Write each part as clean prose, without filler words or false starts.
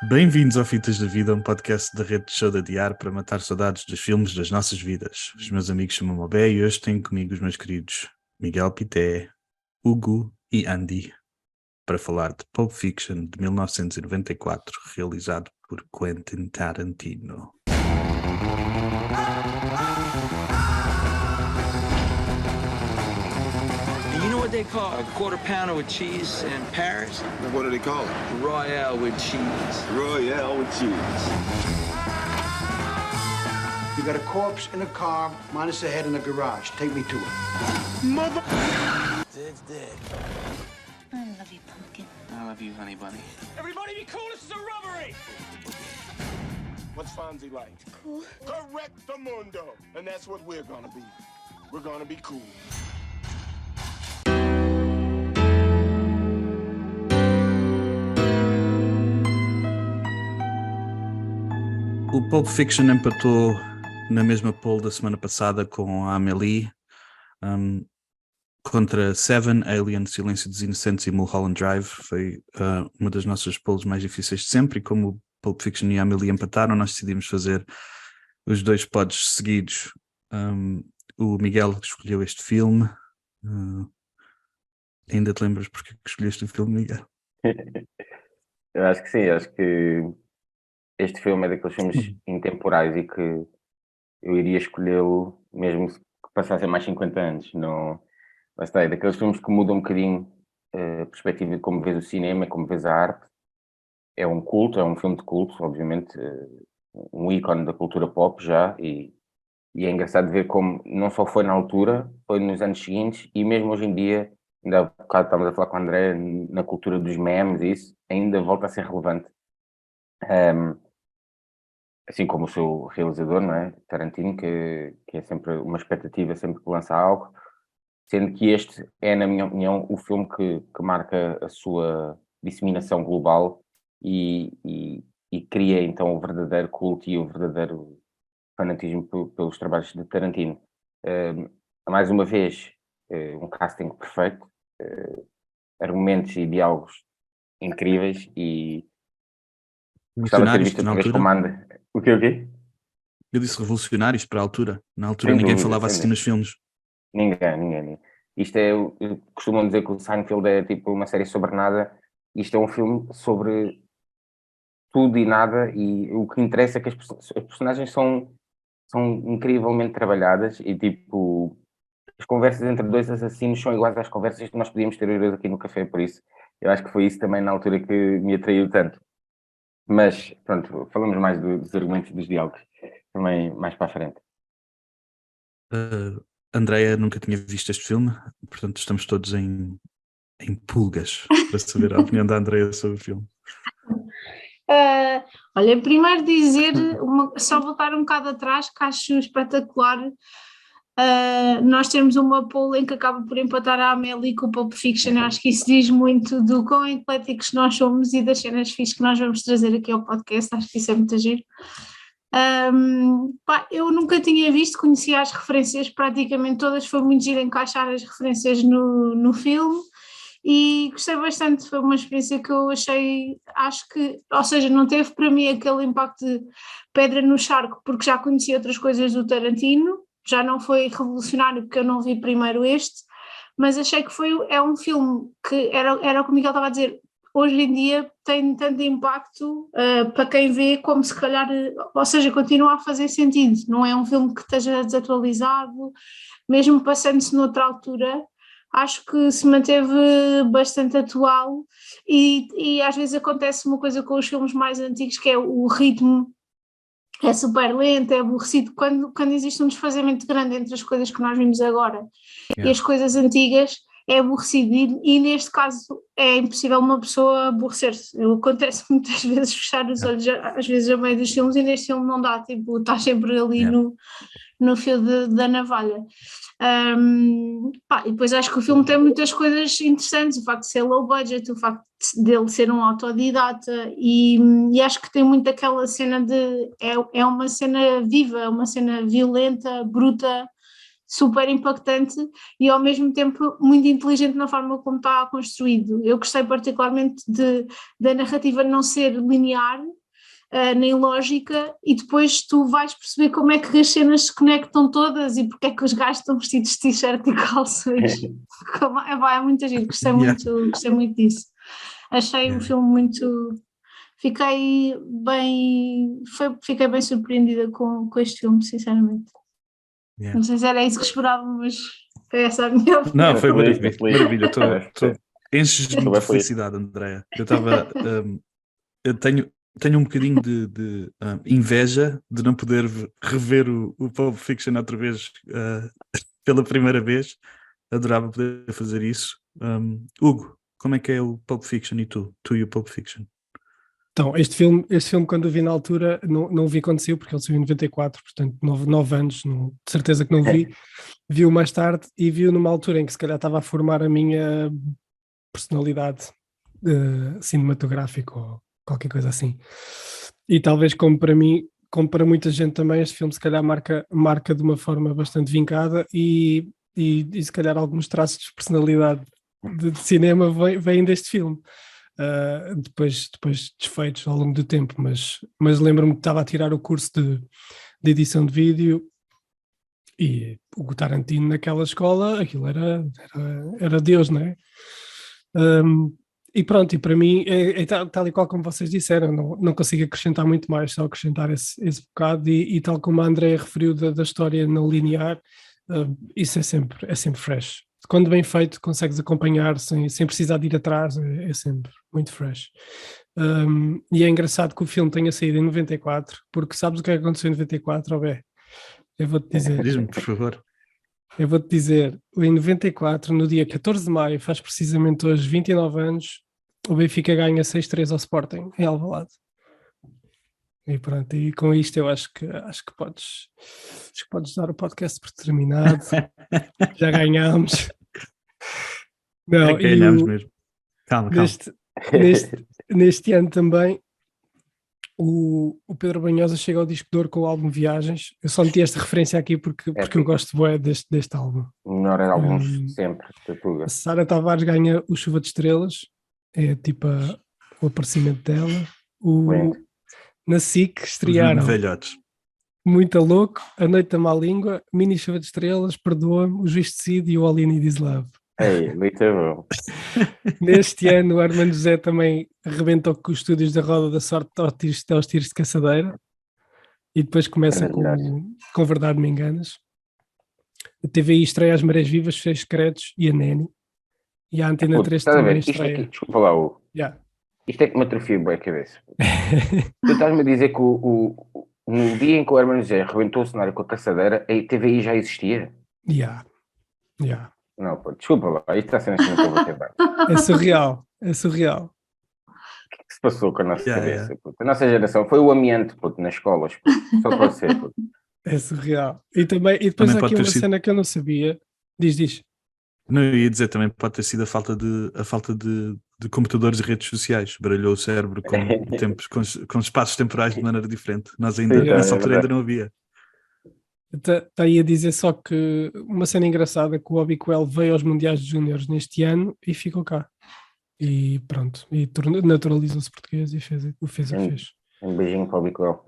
Bem-vindos ao Fitas da Vida, um podcast da rede de Show da Diário para matar saudades dos filmes das nossas vidas. Os meus amigos chamam-me Bé e hoje tenho comigo os meus queridos Miguel Pité, Hugo e Andy para falar de Pulp Fiction de 1994, realizado por Quentin Tarantino. You know what they call a quarter pounder with cheese in Paris? What do they call it? Royale with cheese. Royale with cheese. You got a corpse in a car, minus the head in a garage. Take me to it. Mother... It's dead. I love you, Pumpkin. I love you, honey bunny. Everybody be cool, this is a robbery! What's Fonzie like? Cool. Correcto mundo. And that's what we're gonna be. We're gonna be cool. O Pulp Fiction empatou na mesma pole da semana passada com a Amélie, contra Seven, Alien, Silêncio dos Inocentes e Mulholland Drive. Foi uma das nossas poles mais difíceis de sempre, e como o Pulp Fiction e a Amélie empataram, nós decidimos fazer os dois pods seguidos. O Miguel escolheu este filme. Ainda te lembras porque que escolheste o filme, Miguel? Eu acho que sim, acho que este filme é daqueles filmes intemporais e que eu iria escolhê-lo mesmo que passassem mais 50 anos. Não, lá está, é daqueles filmes que mudam um bocadinho a perspectiva de como vês o cinema, como vês a arte. É um culto, é um filme de culto, obviamente, um ícone da cultura pop já, e é engraçado ver como não só foi na altura, foi nos anos seguintes, e mesmo hoje em dia, ainda há bocado estávamos a falar com o André, na cultura dos memes e isso, ainda volta a ser relevante. Assim como o seu realizador, não é? Tarantino, que é sempre uma expectativa, sempre que lança algo, sendo que este é, na minha opinião, o filme que marca a sua disseminação global e cria então o verdadeiro culto e o verdadeiro fanatismo pelos trabalhos de Tarantino. Mais uma vez, um casting perfeito, argumentos e diálogos incríveis, e gostava de ter visto outra vez Comando. O quê? Eu disse revolucionários para a altura. Na altura ninguém falava assim nos filmes. Ninguém. Isto é, costumam dizer que o Seinfeld é tipo uma série sobre nada. Isto é um filme sobre tudo e nada, e o que interessa é que as personagens são incrivelmente trabalhadas, e tipo, as conversas entre dois assassinos são iguais às conversas que nós podíamos ter hoje aqui no café, por isso eu acho que foi isso também na altura que me atraiu tanto. Mas, pronto, falamos mais dos argumentos e dos diálogos também mais para a frente. Andreia nunca tinha visto este filme, portanto estamos todos em pulgas para saber a opinião da Andreia sobre o filme. Olha, primeiro dizer, só voltar um bocado atrás, que acho espetacular. Nós temos uma poll em que acaba por empatar a Amélie com o Pulp Fiction. Eu acho que isso diz muito do quão ecléticos nós somos e das cenas fixes que nós vamos trazer aqui ao podcast. Acho que isso é muito giro. Eu nunca tinha visto, conhecia as referências praticamente todas, foi muito giro encaixar as referências no filme, e gostei bastante. Foi uma experiência que eu achei, acho que, ou seja, não teve para mim aquele impacto de pedra no charco, porque já conhecia outras coisas do Tarantino, já não foi revolucionário porque eu não vi primeiro este, mas achei que é um filme que era o que o Miguel estava a dizer, hoje em dia tem tanto impacto para quem vê, como se calhar, ou seja, continua a fazer sentido, não é um filme que esteja desatualizado, mesmo passando-se noutra altura, acho que se manteve bastante atual, e às vezes acontece uma coisa com os filmes mais antigos, que é o ritmo é super lento, é aborrecido, quando existe um desfazamento grande entre as coisas que nós vimos agora e as coisas antigas, é aborrecido, e neste caso é impossível uma pessoa aborrecer-se. Acontece muitas vezes fechar os olhos, às vezes a meio dos filmes, e neste filme não dá, tipo, estás sempre ali no fio da navalha. E depois acho que o filme tem muitas coisas interessantes, o facto de ser low budget, o facto dele ser um autodidata, e acho que tem muito aquela cena de, é uma cena viva, uma cena violenta, bruta, super impactante e ao mesmo tempo muito inteligente na forma como está construído. Eu gostei particularmente da narrativa não ser linear, nem lógica, e depois tu vais perceber como é que as cenas se conectam todas e porque é que os gajos estão vestidos de t-shirt e calções. É muito giro, gostei muito disso. Achei um filme muito... Fiquei bem surpreendida com este filme, sinceramente. Não sei se era isso que esperava, mas foi essa a minha opinião. Não, foi maravilha. Enches-me de felicidade, Andréa. Eu tenho um bocadinho de inveja de não poder rever o Pulp Fiction outra vez pela primeira vez. Adorava poder fazer isso. Hugo, como é que é o Pulp Fiction e tu e o Pulp Fiction? Então, este filme quando eu vi na altura, não o vi quando saiu, porque ele saiu em 94, portanto 9 anos, de certeza que não vi-o mais tarde e vi-o numa altura em que se calhar estava a formar a minha personalidade cinematográfica ou qualquer coisa assim. E talvez como para mim, como para muita gente também, este filme se calhar marca de uma forma bastante vincada e se calhar alguns traços de personalidade de cinema vêm deste filme. Depois desfeitos ao longo do tempo, mas lembro-me que estava a tirar o curso de edição de vídeo e o Tarantino naquela escola, aquilo era Deus, não é? E pronto, e para mim é tal e qual como vocês disseram, não consigo acrescentar muito mais, só acrescentar esse bocado e tal como a Andrea referiu da história não linear, isso é sempre fresh. Quando bem feito, consegues acompanhar sem precisar de ir atrás, é sempre muito fresh. E é engraçado que o filme tenha saído em 94, porque sabes o que é que aconteceu em 94, Bé? Eu vou-te dizer. Diz-me, por favor. Eu vou-te dizer, em 94, no dia 14 de maio, faz precisamente hoje 29 anos, o Benfica ganha 6-3 ao Sporting, em Alvalade. E pronto, e com isto eu acho que podes dar o podcast por terminado. Já ganhámos. Não, ganhámos mesmo. Calma. Neste ano também o Pedro Banhosa chega ao Disco de Ouro com o álbum Viagens. Eu só meti esta referência aqui porque eu gosto bué deste álbum. O melhor álbum sempre da Tuga. A Sara Tavares ganha o Chuva de Estrelas, é tipo o aparecimento dela. Na SIC estrearam velhotes. Muito Louco, A Noite da Má Língua, Mini Chuva de Estrelas, Perdoa-me, O Juiz Decide e o All You Need Is Love. Ei, muito bom. Neste ano o Armando José também arrebentou com os estúdios da Roda da Sorte aos tiros de caçadeira e depois começa com Verdade Me Enganas. A TVI estreia As Marés Vivas, Fez Secretos e a Neni. E a Antena 3 também estreia. Desculpa lá, Hugo. Isto é que me atrofia bem a cabeça. Tu estás-me a dizer que no dia em que o Hermano José arrebentou o cenário com a caçadeira, a TVI já existia? Não, pô, desculpa lá, isto está sendo assim muito bacana. É surreal. O que se passou com a nossa cabeça? A nossa geração foi o amianto, puto, nas escolas, puto. Só pode ser, puto. É surreal. E depois há aqui uma cena que eu não sabia. Diz. Não, eu ia dizer também, pode ter sido a falta de computadores e redes sociais. Baralhou o cérebro com espaços temporais de maneira diferente. Nós ainda, nessa altura ainda não havia. Está aí a dizer só que uma cena engraçada que o Bobby Coelho veio aos Mundiais de Júniores neste ano e ficou cá. E pronto, e naturalizou-se português e fez o que fez. Um beijinho para o Bobby Coelho.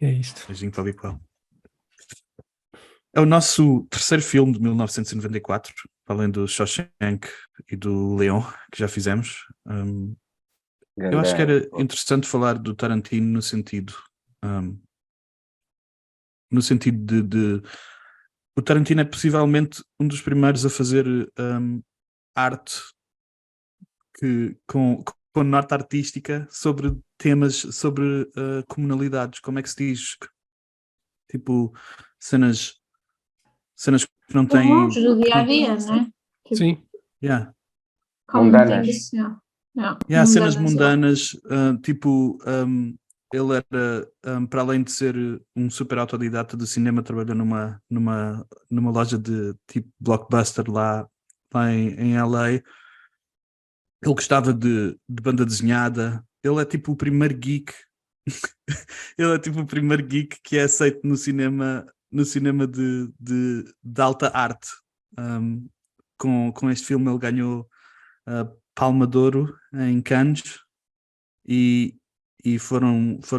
É isto. Beijinho para o Bobby Coelho. É o nosso terceiro filme de 1994, além do Shawshank e do Leon, que já fizemos. Eu acho que era interessante falar do Tarantino no sentido de o Tarantino é possivelmente um dos primeiros a fazer arte com norte artística sobre temas, sobre comunalidades, como é que se diz? Tipo, cenas que não têm... do dia a dia, não é? Sim. Mundanas. Cenas mundanas, ele era, para além de ser um super autodidata do cinema, trabalhou numa loja de tipo Blockbuster lá em LA. Ele gostava de banda desenhada. Ele é tipo o primeiro geek. Ele é tipo o primeiro geek que é aceito no cinema no cinema de alta arte. Com este filme ele ganhou a Palma de Ouro em Cannes e foi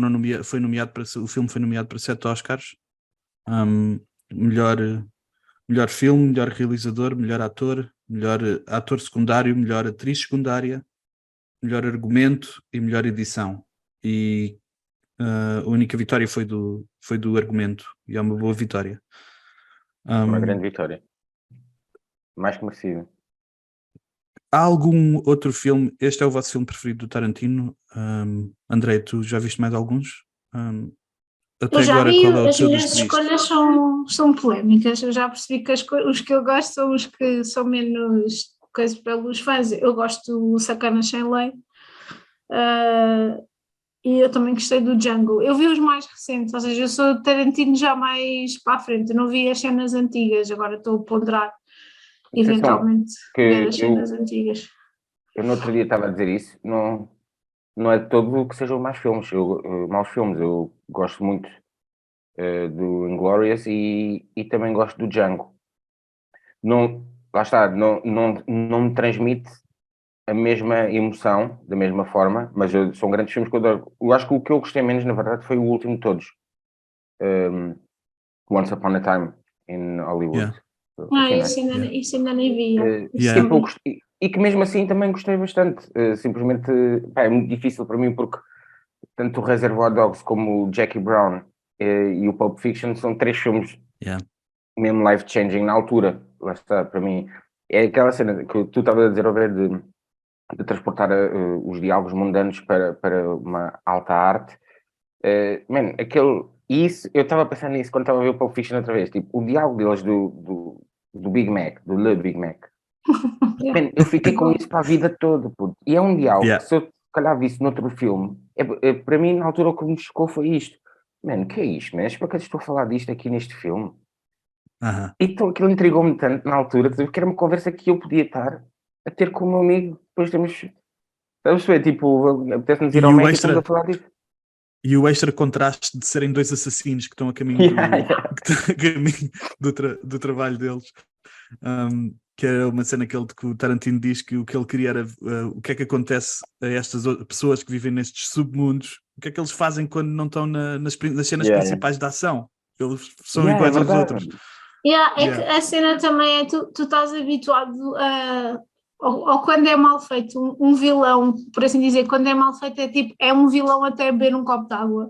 nomeado o filme foi nomeado para 7 Oscars. Melhor filme, melhor realizador, melhor ator secundário, melhor atriz secundária, melhor argumento e melhor edição. E a única vitória foi do argumento, e é uma boa vitória. Uma grande vitória. Mais que merecido. Há algum outro filme? Este é o vosso filme preferido do Tarantino? André, tu já viste mais alguns? Até Eu já agora, vi, qual é o as teu minhas dos que viste? escolhas são polémicas. Eu já percebi que os que eu gosto são os que são menos coisas pelos fãs. Eu gosto do Sacanas Sem Lei. E eu também gostei do Django. Eu vi os mais recentes, ou seja, eu sou de Tarantino já mais para a frente. Eu não vi as cenas antigas, agora estou a ponderar eventualmente ver as cenas antigas. Eu no outro dia estava a dizer isso, não é de todo que sejam maus filmes. Eu gosto muito do Inglourious e também gosto do Django. Lá está, não me transmite a mesma emoção, da mesma forma, mas são grandes filmes que eu adoro. Eu acho que o que eu gostei menos, na verdade, foi o último de todos. Once Upon a Time in Hollywood. Isso ainda nem vi. E que mesmo assim também gostei bastante. Simplesmente é muito difícil para mim porque tanto o Reservoir Dogs como o Jackie Brown e o Pulp Fiction são 3 filmes mesmo life-changing na altura. Lá está, para mim. É aquela cena que tu estavas a dizer ao ver de transportar os diálogos mundanos para uma alta arte. Isso, eu estava a pensar nisso quando estava a ver o Pulp Fiction outra vez. Tipo, o diálogo deles do Big Mac, do Le Big Mac. Eu fiquei com isso para a vida toda, puto. E é um diálogo que se eu se calhar visse noutro filme, para mim na altura o que me chocou foi isto. Que é isto, man? Para que eu estou a falar disto aqui neste filme? Então aquilo intrigou-me tanto na altura, porque era uma conversa que eu podia estar a ter com o meu amigo. Depois estamos a ver, tipo, apetece-nos ir ao Mac e estamos a falar disto. E o extra contraste de serem 2 assassinos que estão a caminho, do trabalho deles. Que é uma cena que o Tarantino diz que o que ele queria era o que é que acontece a estas pessoas que vivem nestes submundos, o que é que eles fazem quando não estão nas cenas principais da ação. Eles são iguais aos outros. Que a cena também é tu estás habituado ou quando é mal feito um vilão, por assim dizer, quando é mal feito é um vilão até beber um copo de água.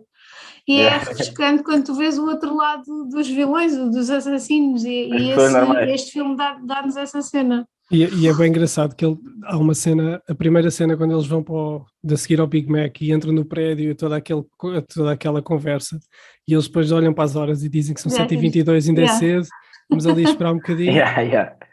E é refrescante quando tu vês o outro lado dos vilões, dos assassinos, e este filme dá-nos essa cena. E é bem engraçado que há uma cena, a primeira cena quando eles vão de seguir ao Big Mac e entram no prédio e toda aquela conversa, e eles depois olham para as horas e dizem que são 7h22, ainda é cedo, vamos ali esperar um bocadinho.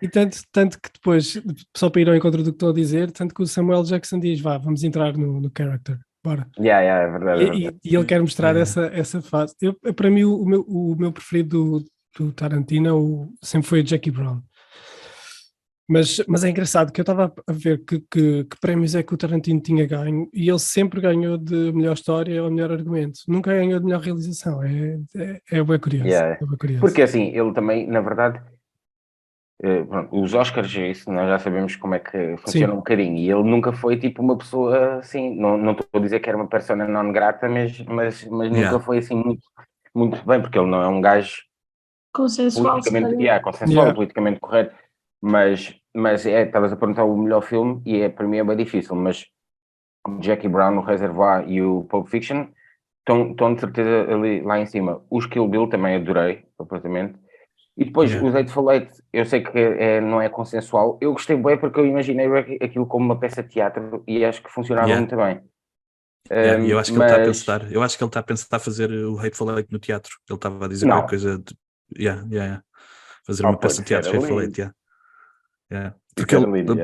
E tanto que depois, só para ir ao encontro do que estou a dizer, tanto que o Samuel Jackson diz, vamos entrar no character. Bora. É verdade. E ele quer mostrar essa fase. Para mim, o meu preferido do Tarantino sempre foi o Jackie Brown. Mas é engraçado que eu estava a ver que prémios é que o Tarantino tinha ganho e ele sempre ganhou de melhor história ou melhor argumento. Nunca ganhou de melhor realização. É bem curioso. É bem curioso. Porque assim, ele também, na verdade... os Oscars, isso nós já sabemos como é que funciona um bocadinho, e ele nunca foi tipo uma pessoa assim, não estou a dizer que era uma persona non grata, mas nunca foi assim muito bem, porque ele não é um gajo consensual, politicamente correto, mas estavas a perguntar o melhor filme e para mim é bem difícil, mas o Jackie Brown, o Reservoir e o Pulp Fiction estão de certeza ali, lá em cima. Os Kill Bill também adorei completamente. E depois, o Hateful Eight, eu sei que não é consensual. Eu gostei bem porque eu imaginei aquilo como uma peça de teatro e acho que funcionava muito bem. Eu acho que ele está a pensar. Eu acho que ele está a pensar fazer o Hateful Eight no teatro. Ele estava a dizer qualquer coisa de fazer uma peça de teatro Hateful Eight.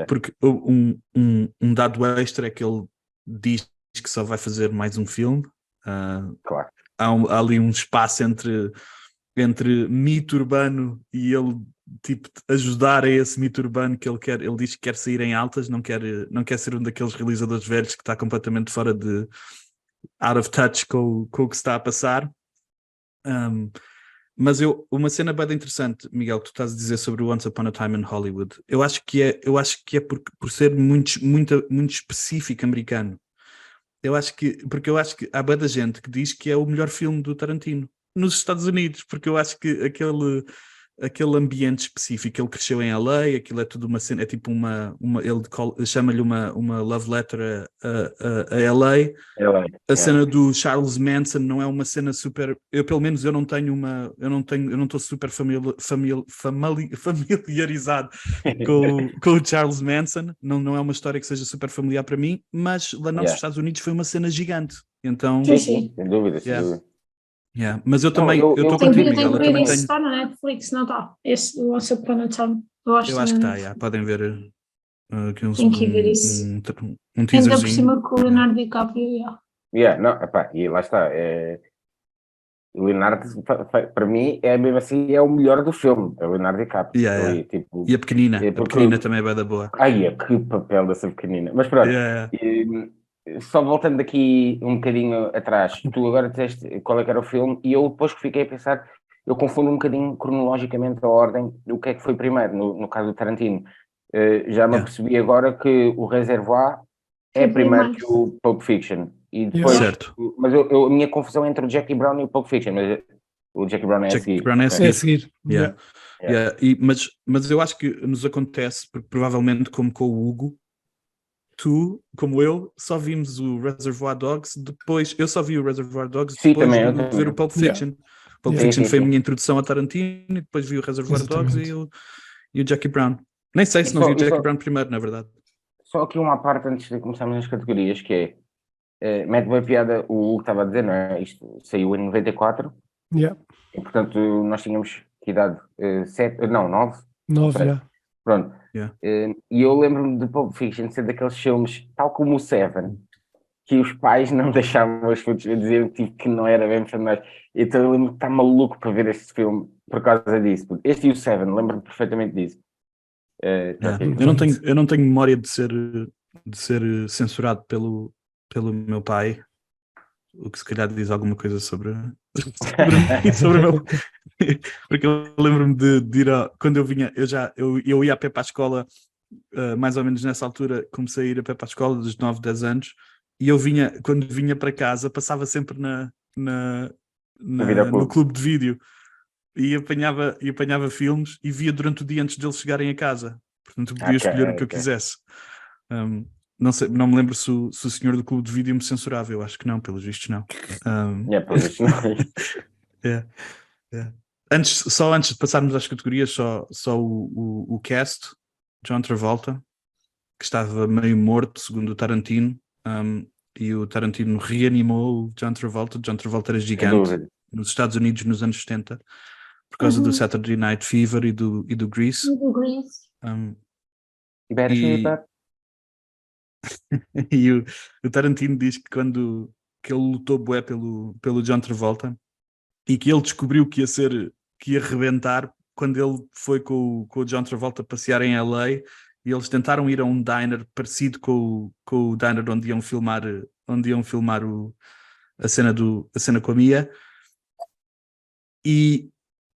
Porque um dado extra é que ele diz que só vai fazer mais um filme. Claro. Há ali um espaço entre mito urbano e ele tipo ajudar a esse mito urbano que ele diz que quer sair em altas, não quer ser um daqueles realizadores velhos que está completamente fora de out of touch com o que está a passar. Mas uma cena bem interessante, Miguel, que tu estás a dizer sobre o Once Upon a Time in Hollywood, eu acho que é por ser muito específico americano. Porque eu acho que há bué da gente que diz que é o melhor filme do Tarantino nos Estados Unidos, porque eu acho que aquele ambiente específico, ele cresceu em LA, aquilo é tudo uma cena, é tipo ele chama-lhe uma love letter a LA. A cena do Charles Manson não é uma cena super, pelo menos eu não estou super familiarizado com o Charles Manson, não é uma história que seja super familiar para mim, mas lá nos Estados Unidos foi uma cena gigante, então... Sim, sem dúvida. Mas eu também, eu estou contigo, Miguel, eu também tenho... Está na Netflix, não está? Esse do Once Upon a Time. Eu acho que está, podem ver aqui Tem que ver isso. um Ainda por teaserzinho. cima com o Leonardo DiCaprio. E lá está. O Leonardo, para mim, é mesmo assim, é o melhor do filme. É o Leonardo DiCaprio. E a pequenina, também é bem da boa. Que papel dessa pequenina. Mas pronto, só voltando aqui um bocadinho atrás, tu agora disseste qual é que era o filme, e eu depois que fiquei a pensar, eu confundo um bocadinho cronologicamente a ordem do que é que foi primeiro, no caso do Tarantino. Já me apercebi agora que o Reservoir é primeiro que o Pulp Fiction. E depois, mas a minha confusão é entre o Jackie Brown e o Pulp Fiction, mas o Jackie Brown é a seguir. Mas eu acho que nos acontece, porque provavelmente como com o Hugo, tu, como eu, só vimos o Reservoir Dogs depois. Eu só vi o Reservoir Dogs depois de ver o Pulp Fiction. Pulp Fiction foi a minha introdução a Tarantino, e depois vi o Reservoir Dogs e o Jackie Brown. Nem sei se não vi o Jackie Brown primeiro, na verdade. Só aqui uma parte antes de começarmos nas categorias, que mete bem a piada, o Hugo estava a dizer, não é? Isto saiu em 94. E portanto nós tínhamos que idade? 9. 9, Pronto. E eu lembro-me de Pulp Fiction ser daqueles filmes, tal como o Seven, que os pais não deixavam os filhos a dizer que não era bem para nós. Então eu lembro-me de estar maluco para ver este filme por causa disso. Este e o Seven, lembro-me perfeitamente disso. Eu não tenho memória de ser censurado pelo meu pai, o que se calhar diz alguma coisa sobre o meu... Porque eu lembro-me de ir quando eu vinha, eu ia a pé para a escola, mais ou menos nessa altura comecei a ir a pé para a escola dos 9, 10 anos, e quando vinha para casa passava sempre no clube de vídeo e apanhava filmes e via durante o dia antes deles chegarem a casa, portanto podia escolher o que eu quisesse. Não sei, não me lembro se o senhor do clube de vídeo me censurava, eu acho que não, pelos vistos não. Pelos vistos não. Antes de passarmos às categorias, só o cast, John Travolta, que estava meio morto, segundo o Tarantino, e o Tarantino reanimou o John Travolta. John Travolta era gigante nos Estados Unidos nos anos 70, por causa do Saturday Night Fever e do Grease. E o Tarantino diz que que ele lutou bué pelo John Travolta e que ele descobriu que ia rebentar quando ele foi com o John Travolta passear em LA, e eles tentaram ir a um diner parecido com o diner onde iam filmar a cena com a Mia, e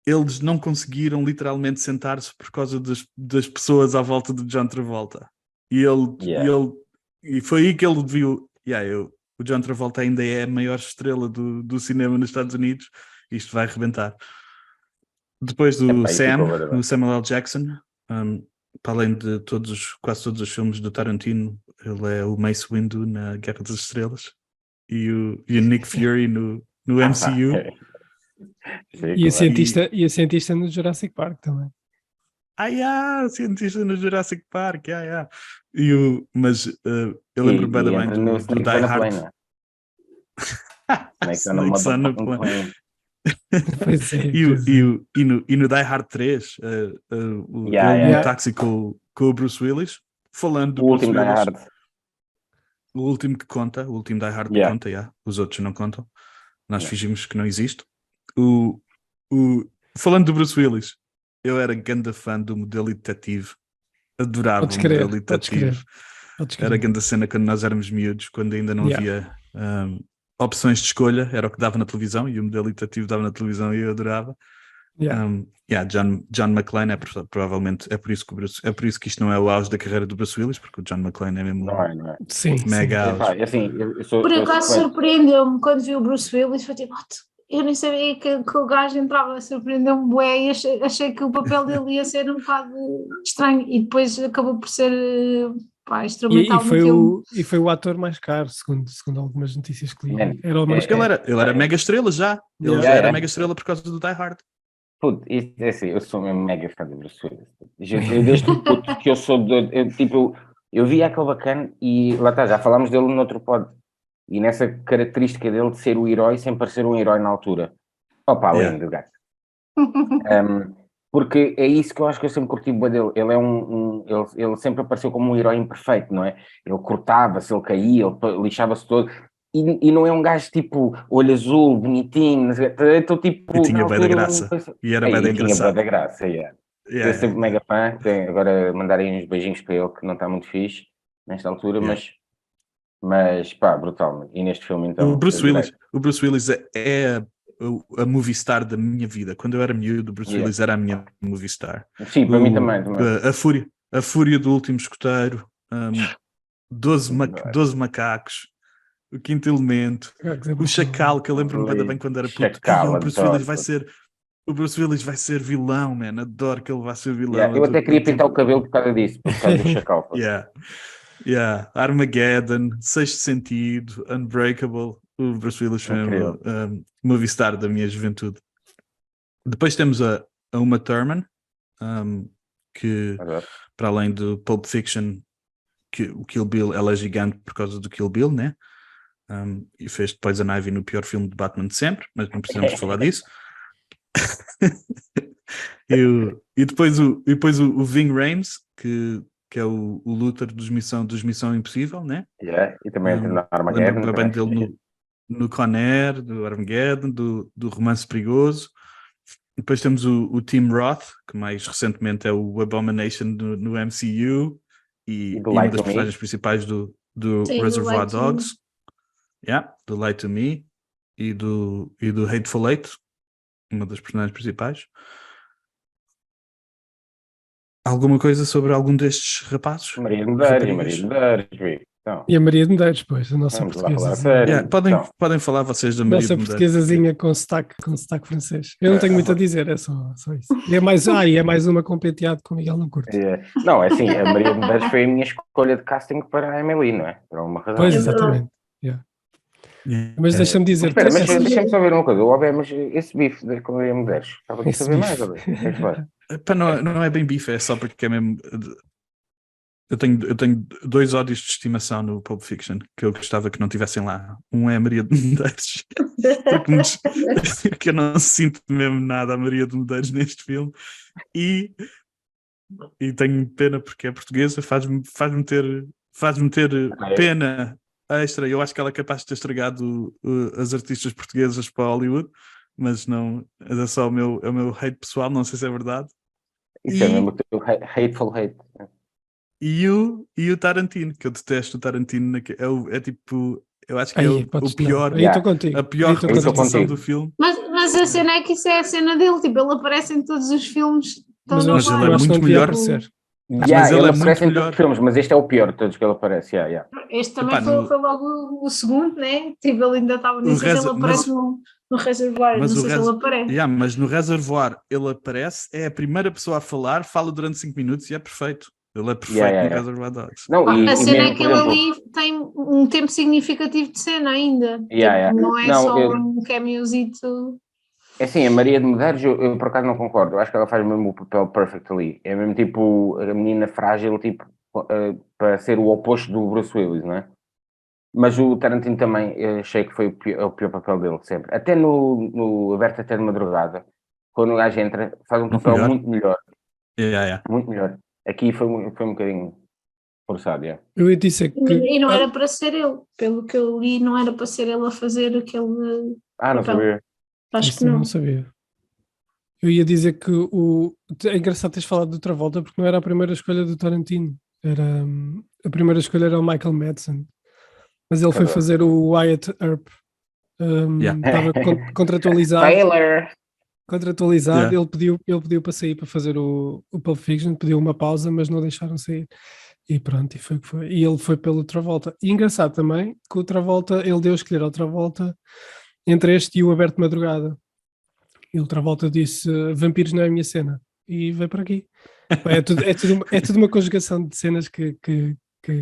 eles não conseguiram literalmente sentar-se por causa das pessoas à volta do John Travolta. E foi aí que ele viu, o John Travolta ainda é a maior estrela do cinema nos Estados Unidos, isto vai arrebentar. Depois do o Samuel L. Jackson, para além de quase todos os filmes do Tarantino, ele é o Mace Windu na Guerra das Estrelas e o Nick Fury no MCU. E a cientista no Jurassic Park também. Cientista no Jurassic Park, mas eu lembro bem do Die Hard. Snakes on a Plane. E no Die Hard 3, o táxi com o Bruce Willis, falando do Bruce Willis. O último que conta, o último Die Hard que conta, os outros não contam. Nós fingimos que não existe. Falando do Bruce Willis, eu era grande fã do Modelo e Detetive. Adorava o Modelo e Detetive. Era a grande cena quando nós éramos miúdos, quando ainda não havia opções de escolha, era o que dava na televisão, e o Modelo e Detetive dava na televisão e eu adorava. John McClane provavelmente é por isso que isto não é o auge da carreira do Bruce Willis, porque o John McClane é mesmo Não é. Sim, mega auge. Assim, Por acaso surpreendeu-me quando vi o Bruce Willis, foi tipo, eu nem sabia que o gajo entrava, surpreendeu-me bué e achei que o papel dele ia ser um bocado estranho e depois acabou por ser instrumental no filme. E foi o ator mais caro, segundo algumas notícias que li. Man, Era o mais Ele era mega estrela já. Ele já era mega estrela por causa do Die Hard. Puto, isto é assim, eu sou mesmo mega fã do Bruce Willis. Eu desde o puto que eu sou eu vi aquele bacana e lá está, já falámos dele no outro pod. E nessa característica dele de ser o herói sem parecer um herói na altura. Opa, além do gato. Porque é isso que eu acho que eu sempre curti bué dele. Ele é ele sempre apareceu como um herói imperfeito, não é? Ele cortava-se, ele caía, ele lixava-se todo. E não é um gajo tipo olho azul, bonitinho, então tipo... E tinha bem da graça. E era bem da engraçado. Tinha bem da graça, eu sempre mega fã. Agora mandarem uns beijinhos para ele, que não está muito fixe nesta altura, mas pá, brutal. E neste filme então... O Bruce Willis é a movie star da minha vida. Quando eu era miúdo, o Bruce Willis era a minha movie star. Sim, para mim também. A Fúria do Último Escoteiro, 12 macacos, o Quinto Elemento, o Chacal, que eu lembro-me bem quando era puto. O Bruce Willis vai ser vilão, man. Adoro que ele vai ser vilão. Eu até queria pintar o cabelo por causa disso, por causa do Chacal. Armageddon, Sexto Sentido, Unbreakable. O Bruce Willis foi movie star da minha juventude. Depois temos a Uma Thurman, que para além do Pulp Fiction, que o Kill Bill, ela é gigante por causa do Kill Bill, né? E fez Poison Ivy no pior filme de Batman de sempre, mas não precisamos falar disso. e depois o Ving Rhames, que é o Luthor dos Missão Impossível, né? E também no Armageddon. Lembro dele no Con Air, do Armageddon, do Romance Perigoso. Depois temos o Tim Roth, que mais recentemente é o Abomination no MCU e uma das personagens principais do Reservoir Dogs. Do Lie to Me e do Hateful Eight, uma das personagens principais. Alguma coisa sobre algum destes rapazes? Maria de Medeiros, então. E a Maria de Medeiros, pois, a nossa portuguesa. Podem falar vocês da Maria de Medeiros. Nossa portuguesazinha com sotaque francês. Eu não tenho muito a dizer, é só isso. E é mais uma com penteado que o Miguel não curte. Não, é assim, a Maria de Medeiros foi a minha escolha de casting para a Emily, não é? Por alguma razão. Pois, exatamente. Mas deixa-me dizer... Espera, mas deixa-me saber uma coisa. Mas esse bife com a Maria de Medeiros, estava aqui a saber mais, não é bem bife, é só porque é mesmo... Eu tenho 2 ódios de estimação no Pulp Fiction que eu gostava que não tivessem lá. Um é a Maria de Medeiros, porque eu não sinto mesmo nada a Maria de Medeiros neste filme, e tenho pena porque é portuguesa, faz-me ter pena extra. Eu acho que ela é capaz de ter estragado as artistas portuguesas para Hollywood, mas não, é só o meu hate pessoal, não sei se é verdade. Isso é mesmo o teu hateful hate. E o Tarantino, que eu detesto o Tarantino, é tipo, eu acho que é o pior, a pior representação do filme. Mas a cena é que isso é a cena dele, tipo, ele aparece em todos os filmes. Mas ele é muito melhor. Mas ele aparece em todos os filmes, mas este é o pior de todos que ele aparece. Este também foi logo o segundo, né? Tipo, ele ainda estava, não sei se ele aparece no Reservoir, não sei se ele aparece. Mas no Reservoir ele aparece, é a primeira pessoa a falar, fala durante 5 minutos e é perfeito. Ele é perfeito no Reservoir Dogs. A cena é que ele ali tem um tempo significativo de cena ainda. Não é só um cameozito. É assim, a Maria de Medeiros, eu por acaso não concordo. Eu acho que ela faz mesmo o papel perfect ali. É mesmo tipo a menina frágil, tipo, para ser o oposto do Bruce Willis, não é? Mas o Tarantino também, achei que foi o pior papel dele sempre. Até no Aberto até de Madrugada, quando o gajo entra, faz um papel muito melhor. Muito melhor. Aqui foi um bocadinho forçado, Eu ia dizer que... E não era para ser ele. Pelo que eu li, não era para ser ele a fazer aquele... não sabia. Acho que não sabia. Eu ia dizer que é engraçado teres falado do Travolta, porque não era a primeira escolha do Tarantino. A primeira escolha era o Michael Madsen. Mas ele foi fazer o Wyatt Earp. Estava contratualizado. Taylor! contratualizado, Yeah. ele pediu para sair para fazer o Pulp Fiction, pediu uma pausa, mas não deixaram sair. E pronto, e foi o que foi. E ele foi pelo Travolta. E engraçado também que o Travolta, ele deu a escolher ao Travolta entre este e o Aberto de Madrugada. E o Travolta disse: Vampiros não é a minha cena. E veio para aqui. Pá, é tudo uma conjugação de cenas que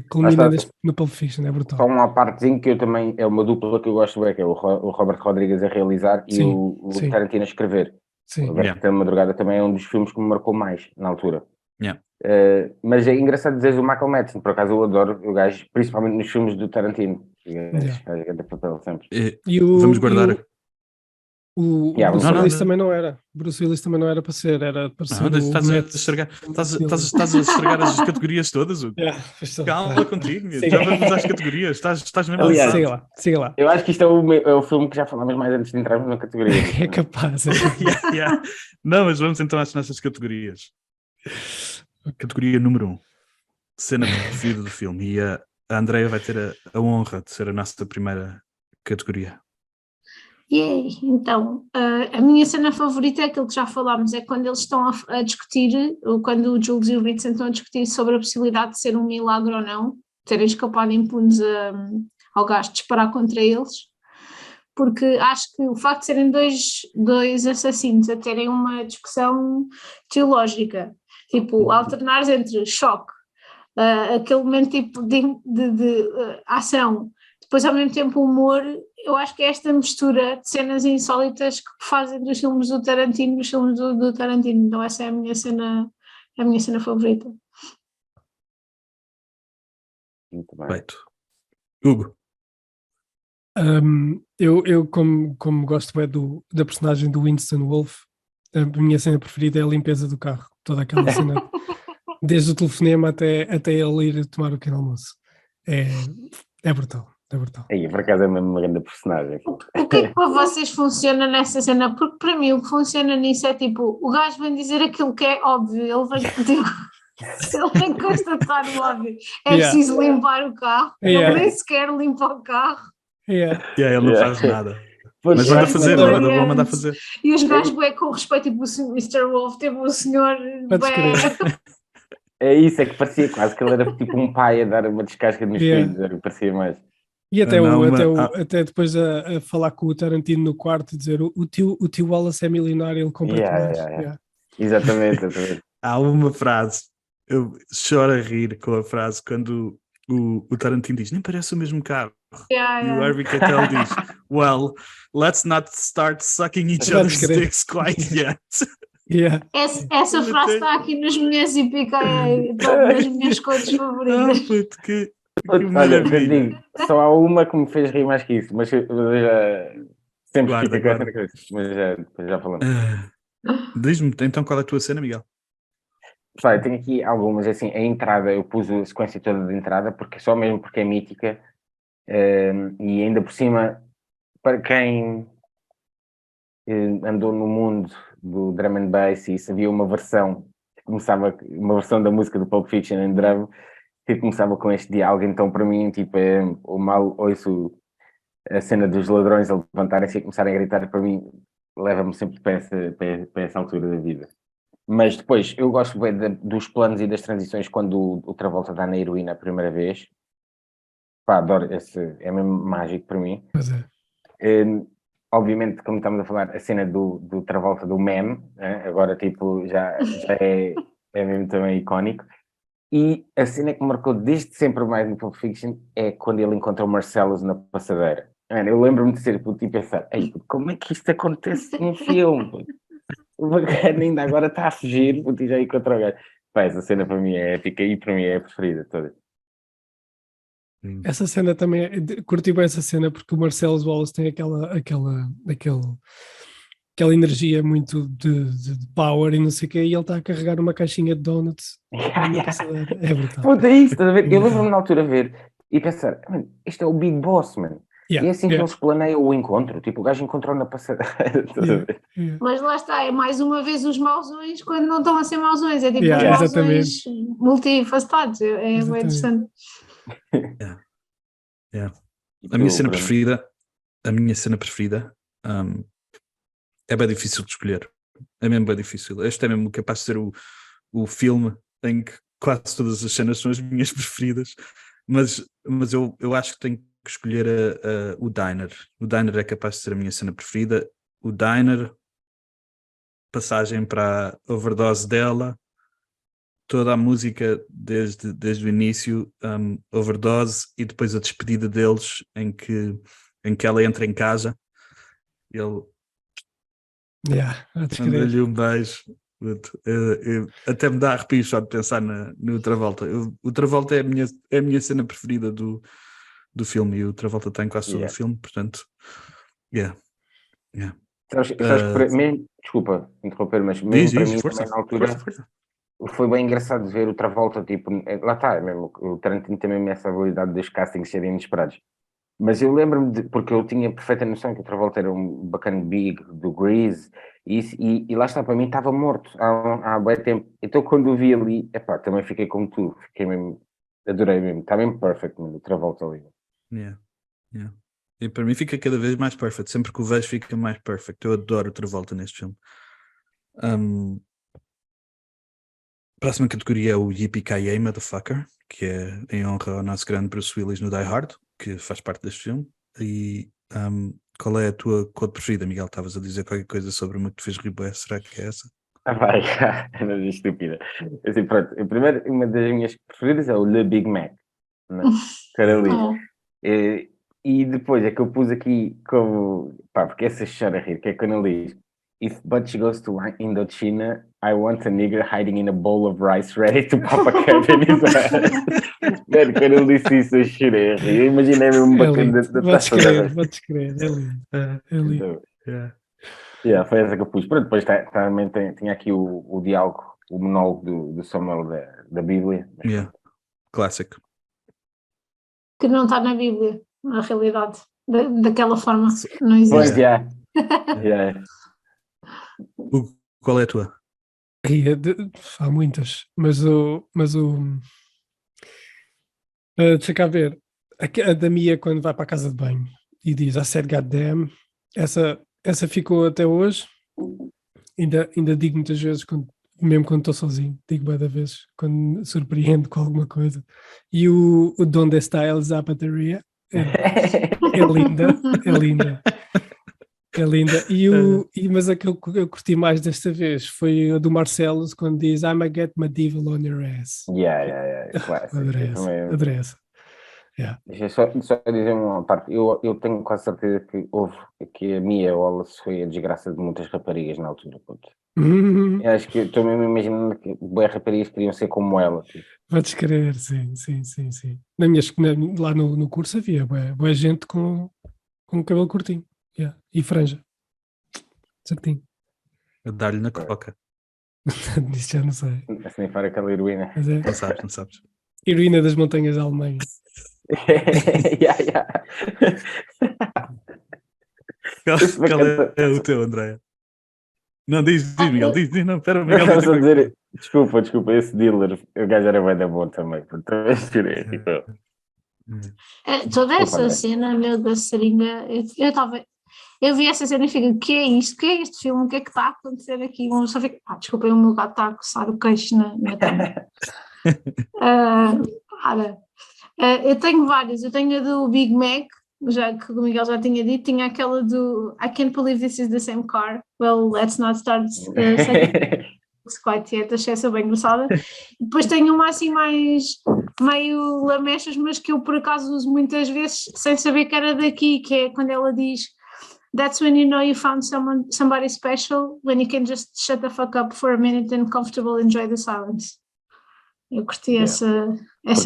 culmina no Pulp Fiction, é brutal. Só uma partezinha que eu também, é uma dupla que eu gosto bem, que é o Robert Rodrigues a realizar e Sim, o sim. Tarantino a escrever. Sim. O Aberto da Madrugada também é um dos filmes que me marcou mais na altura. Yeah. Mas é engraçado dizer o Michael Madsen, por acaso eu adoro o gajo, principalmente nos filmes do Tarantino. O gajo faz grande papel sempre. Vamos guardar. O Yeah, Bruce não, Willis não. também não era. Bruce Willis também não era para ser, era para ser Não, o estás a Matt. estragar, estás a estragar as categorias todas, Hugo. Yeah, fez tudo. Calma contigo, Sim. já vamos às categorias. Estás mesmo Aliás, avançado. Siga lá. Eu acho que isto é o filme que já falámos mais antes de entrarmos na categoria. É capaz. Yeah. Não, mas vamos então às nossas categorias. Categoria número 1. Cena preferida do filme. E a Andreia vai ter a honra de ser a nossa primeira categoria. Yay! Então, a minha cena favorita é aquilo que já falámos, é quando eles estão a discutir, ou quando o Jules e o Vincent estão a discutir sobre a possibilidade de ser um milagre ou não, terem escapado impunes ao gás de disparar contra eles, porque acho que o facto de serem dois assassinos a terem uma discussão teológica, tipo, alternares entre choque, aquele momento tipo de ação, depois ao mesmo tempo humor. Eu acho que é esta mistura de cenas insólitas que fazem dos filmes do Tarantino os filmes do Tarantino. Então essa é a minha cena favorita. Muito bem. Feito. Hugo. Eu como gosto bem da personagem do Winston Wolfe, a minha cena preferida é a limpeza do carro. Toda aquela cena, desde o telefonema até ele ir tomar o pequeno almoço. É brutal. É brutal. Aí, por acaso é mesmo uma grande personagem. O que é que para vocês funciona nessa cena? Porque para mim o que funciona nisso é tipo, o gajo vem dizer aquilo que é óbvio, ele vem constatar o óbvio. É preciso limpar o carro, ele nem sequer limpa o carro. Ele não faz nada. Mas manda fazer, vou mandar fazer. E os gajos bem com respeito, tipo o Mr. Wolf, teve o senhor bem... É isso, é que parecia quase que ele era tipo um pai a dar uma descasca nos filhos, parecia mais. E até depois a falar com o Tarantino no quarto e dizer o tio Wallace é milionário, ele compra mais. Exatamente. Há uma frase, eu choro a rir com a frase quando o Tarantino diz, nem parece o mesmo carro. E o Harvey Keitel diz, well, let's not start sucking each other's dicks quite yet. Essa frase está aqui nas minhas e piquei, nas minhas cores favoritas. Que olha, eu digo, só há uma que me fez rir mais que isso, mas eu já sempre fica com essa na cabeça, mas já falamos. Diz-me então qual é a tua cena, Miguel? Pessoal, eu tenho aqui algumas, assim, a entrada, eu pus a sequência toda de entrada, só mesmo porque é mítica, e ainda por cima, para quem andou no mundo do drum and bass, e isso, havia uma versão uma versão da música do Pulp Fiction em drum, que começava com este diálogo. Então para mim, tipo, o mal ouço a cena dos ladrões a levantarem-se e começarem a gritar, para mim leva-me sempre para essa altura da vida. Mas depois, eu gosto bem dos planos e das transições quando o Travolta dá na heroína a primeira vez. Pá, adoro, é mesmo mágico para mim. Pois é. Obviamente, como estamos a falar, a cena do Travolta do meme, agora tipo, já é mesmo também icónico. E a cena que me marcou desde sempre mais no Pulp Fiction é quando ele encontra o Marcellus na passadeira. Eu lembro-me de ser puto e pensar, como é que isto acontece num filme? O bacana ainda agora está a fugir, puto, e já encontra o gajo. Pá, essa cena para mim é épica e para mim é a preferida toda. Essa cena também, curti bem essa cena porque o Marcellus Wallace tem aquela energia muito de power e não sei o quê, e ele está a carregar uma caixinha de donuts. É brutal. Puta, é isso, estás a ver? Eu lembro-me na altura a ver e pensar, isto é o Big Boss, man. E é assim que eles planeiam o encontro, tipo, o gajo encontrou na passadeira. Mas lá está, é mais uma vez os mauzões quando não estão a ser mauzões, é tipo os mauzões multifacetados, é bem interessante. A minha cena preferida, é bem difícil de escolher. É mesmo bem difícil. Este é mesmo capaz de ser o filme em que quase todas as cenas são as minhas preferidas, mas eu acho que tenho que escolher o Diner. O Diner é capaz de ser a minha cena preferida. O Diner, passagem para a overdose dela, toda a música desde o início, overdose, e depois a despedida deles em que ela entra em casa, ele manda-lhe um beijo. Até me dá arrepio só de pensar no Travolta. O Travolta é a minha cena preferida do filme, e o Travolta está em quase todo o filme, portanto, Sabes que mesmo, desculpa interromper, mas mesmo para mim força, também na altura foi bem engraçado de ver o Travolta, tipo, lá está, mesmo, o Tarantino tem mesmo essa habilidade dos castings serem inesperados. Mas eu lembro-me porque eu tinha perfeita noção que o Travolta era um bacana big do Grease, e lá está, para mim estava morto há bem tempo. Então quando o vi ali, também fiquei como tu, fiquei mesmo, adorei mesmo, está mesmo perfect, mesmo, o Travolta ali. E para mim fica cada vez mais perfect, sempre que o vejo fica mais perfect. Eu adoro o Travolta neste filme. Próxima categoria é o Yippee-Ki-Yay Motherfucker, que é em honra ao nosso grande Bruce Willis no Die Hard, que faz parte deste filme. E qual é a tua cor preferida, Miguel? Estavas a dizer qualquer coisa sobre uma que te fez rir bué, será que é essa? Vai, mas estúpida. Assim, pronto, primeiro, uma das minhas preferidas é o Le Big Mac, né? Cara ali. E depois é que eu pus aqui como, porque essa chora a rir, que é quando ele diz: If Butch goes to Indochina, I want a nigger hiding in a bowl of rice ready to pop a cap in his ass. Mano, quando ele disse isso, eu chorei a rir. Eu imaginei mesmo bacana da taça da Podes crer, é lindo. Foi essa que eu pus. Pronto, depois também tinha aqui o diálogo, o monólogo do Samuel da Bíblia. Clássico. Que não está na Bíblia, na realidade. Daquela forma, não existe. Pois, Qual é a tua? Há muitas, mas deixa cá ver. A da Mia, quando vai para a casa de banho e diz I said goddamn, essa ficou até hoje. Ainda digo muitas vezes, mesmo quando estou sozinho, digo várias vezes, quando me surpreendo com alguma coisa. E o Donde está El Zapateria é linda. É linda. Mas a que eu curti mais desta vez foi a do Marcelo, quando diz I'm a get medieval on your ass. Clássico. Adorei essa. Deixa eu só dizer uma parte. Eu tenho quase certeza que a Mia Wallace foi a desgraça de muitas raparigas na altura. Eu acho que estou mesmo imaginando que boas raparigas queriam ser como ela. Podes crer, sim. Lá no curso havia boa gente com cabelo curtinho. E franja. Certinho. A dar-lhe na coca. Isso já não sei. A snifar aquela heroína. Não sabes. Heroína das montanhas da Alemanha. Qual é o teu, Andréia? Não, diz Miguel, diz, não, espera, Miguel. Não, dizer, desculpa, esse dealer, o gajo era bem da bom também, também chorei, toda essa cena, meu, da seringa, eu vi essa cena e fico, o que é isto? O que é este filme? O que é que está a acontecer aqui? Só fico, desculpem, o meu gato está a coçar o queixo na cama. Eu tenho várias, eu tenho a do Big Mac, já que o Miguel já tinha dito, tinha aquela do I can't believe this is the same car, well, let's not start quite yet, achei essa bem engraçada. Depois tenho uma assim mais meio lamechas, mas que eu por acaso uso muitas vezes sem saber que era daqui, que é quando ela diz That's when you know you found somebody special, when you can just shut the fuck up for a minute and comfortable enjoy the silence. Eu curti essa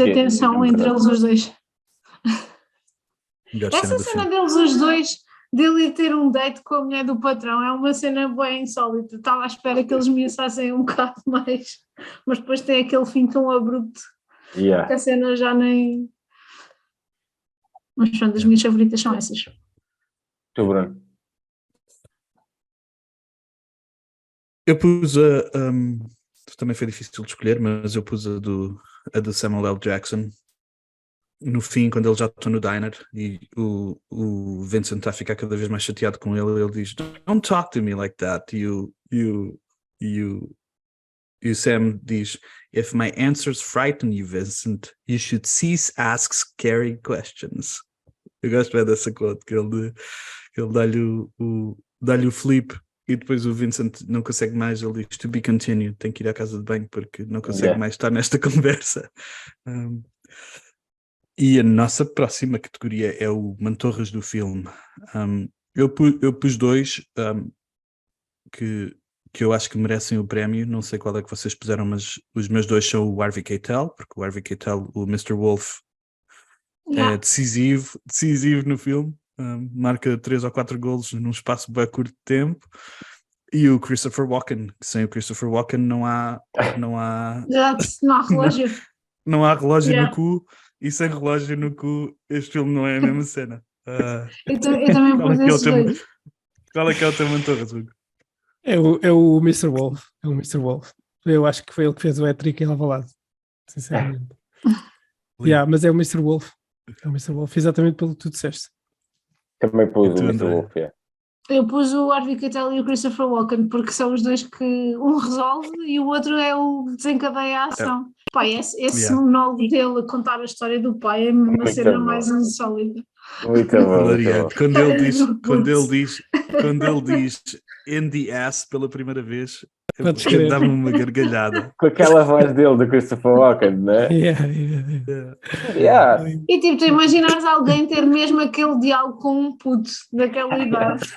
tensão entre eles os dois. Essa cena deles os dois, dele ir ter um date com a mulher do patrão, é uma cena bem insólita. Estava à espera que eles me assassem um bocado mais, mas depois tem aquele fim tão abrupto que a cena já nem... Mas pronto, as minhas favoritas são essas. Tu, Bruno? Eu pus também foi difícil de escolher, mas eu pus a do Samuel L. Jackson, no fim, quando eles já estão no diner e o Vincent está a ficar cada vez mais chateado com ele diz: Don't talk to me like that. E o Sam diz: If my answers frighten you, Vincent, you should cease asking scary questions. Eu gosto bem dessa quote, que ele dá-lhe o flip e depois o Vincent não consegue mais, ele diz: To be continued, tem que ir à casa de banho porque não consegue mais estar nesta conversa. E a nossa próxima categoria é o Mantorras do filme. Eu pus dois que eu acho que merecem o prémio. Não sei qual é que vocês puseram, mas os meus dois são o Harvey Keitel, porque o Harvey Keitel, o Mr. Wolf, é decisivo no filme. Marca 3 ou 4 golos num espaço bem curto de tempo. E o Christopher Walken, que sem o Christopher Walken não há relógio. Não há relógio no cu, e sem relógio no cu este filme não é a mesma cena. Eu também pus esses dois. Qual é que é o teu Mantorras, Hugo? É o Mr. Wolf. É o Mr. Wolf. Eu acho que foi ele que fez o hat-trick em Alvalade, sinceramente. Mas é o Mr. Wolf. É o Mr. Wolf, exatamente pelo que tu disseste. Também pus o Mr. Wolf, Eu pus o Harvey Keitel e o Christopher Walken porque são os dois que um resolve e o outro é o que desencadeia a ação. Pai, esse monólogo dele a contar a história do pai é uma cena mais insólita. Muito bom. Quando ele diz in the ass pela primeira vez, dá-me uma gargalhada. Com aquela voz dele do Christopher Walken, não é? E tipo, tu imaginares alguém ter mesmo aquele diálogo com um puto daquela idade.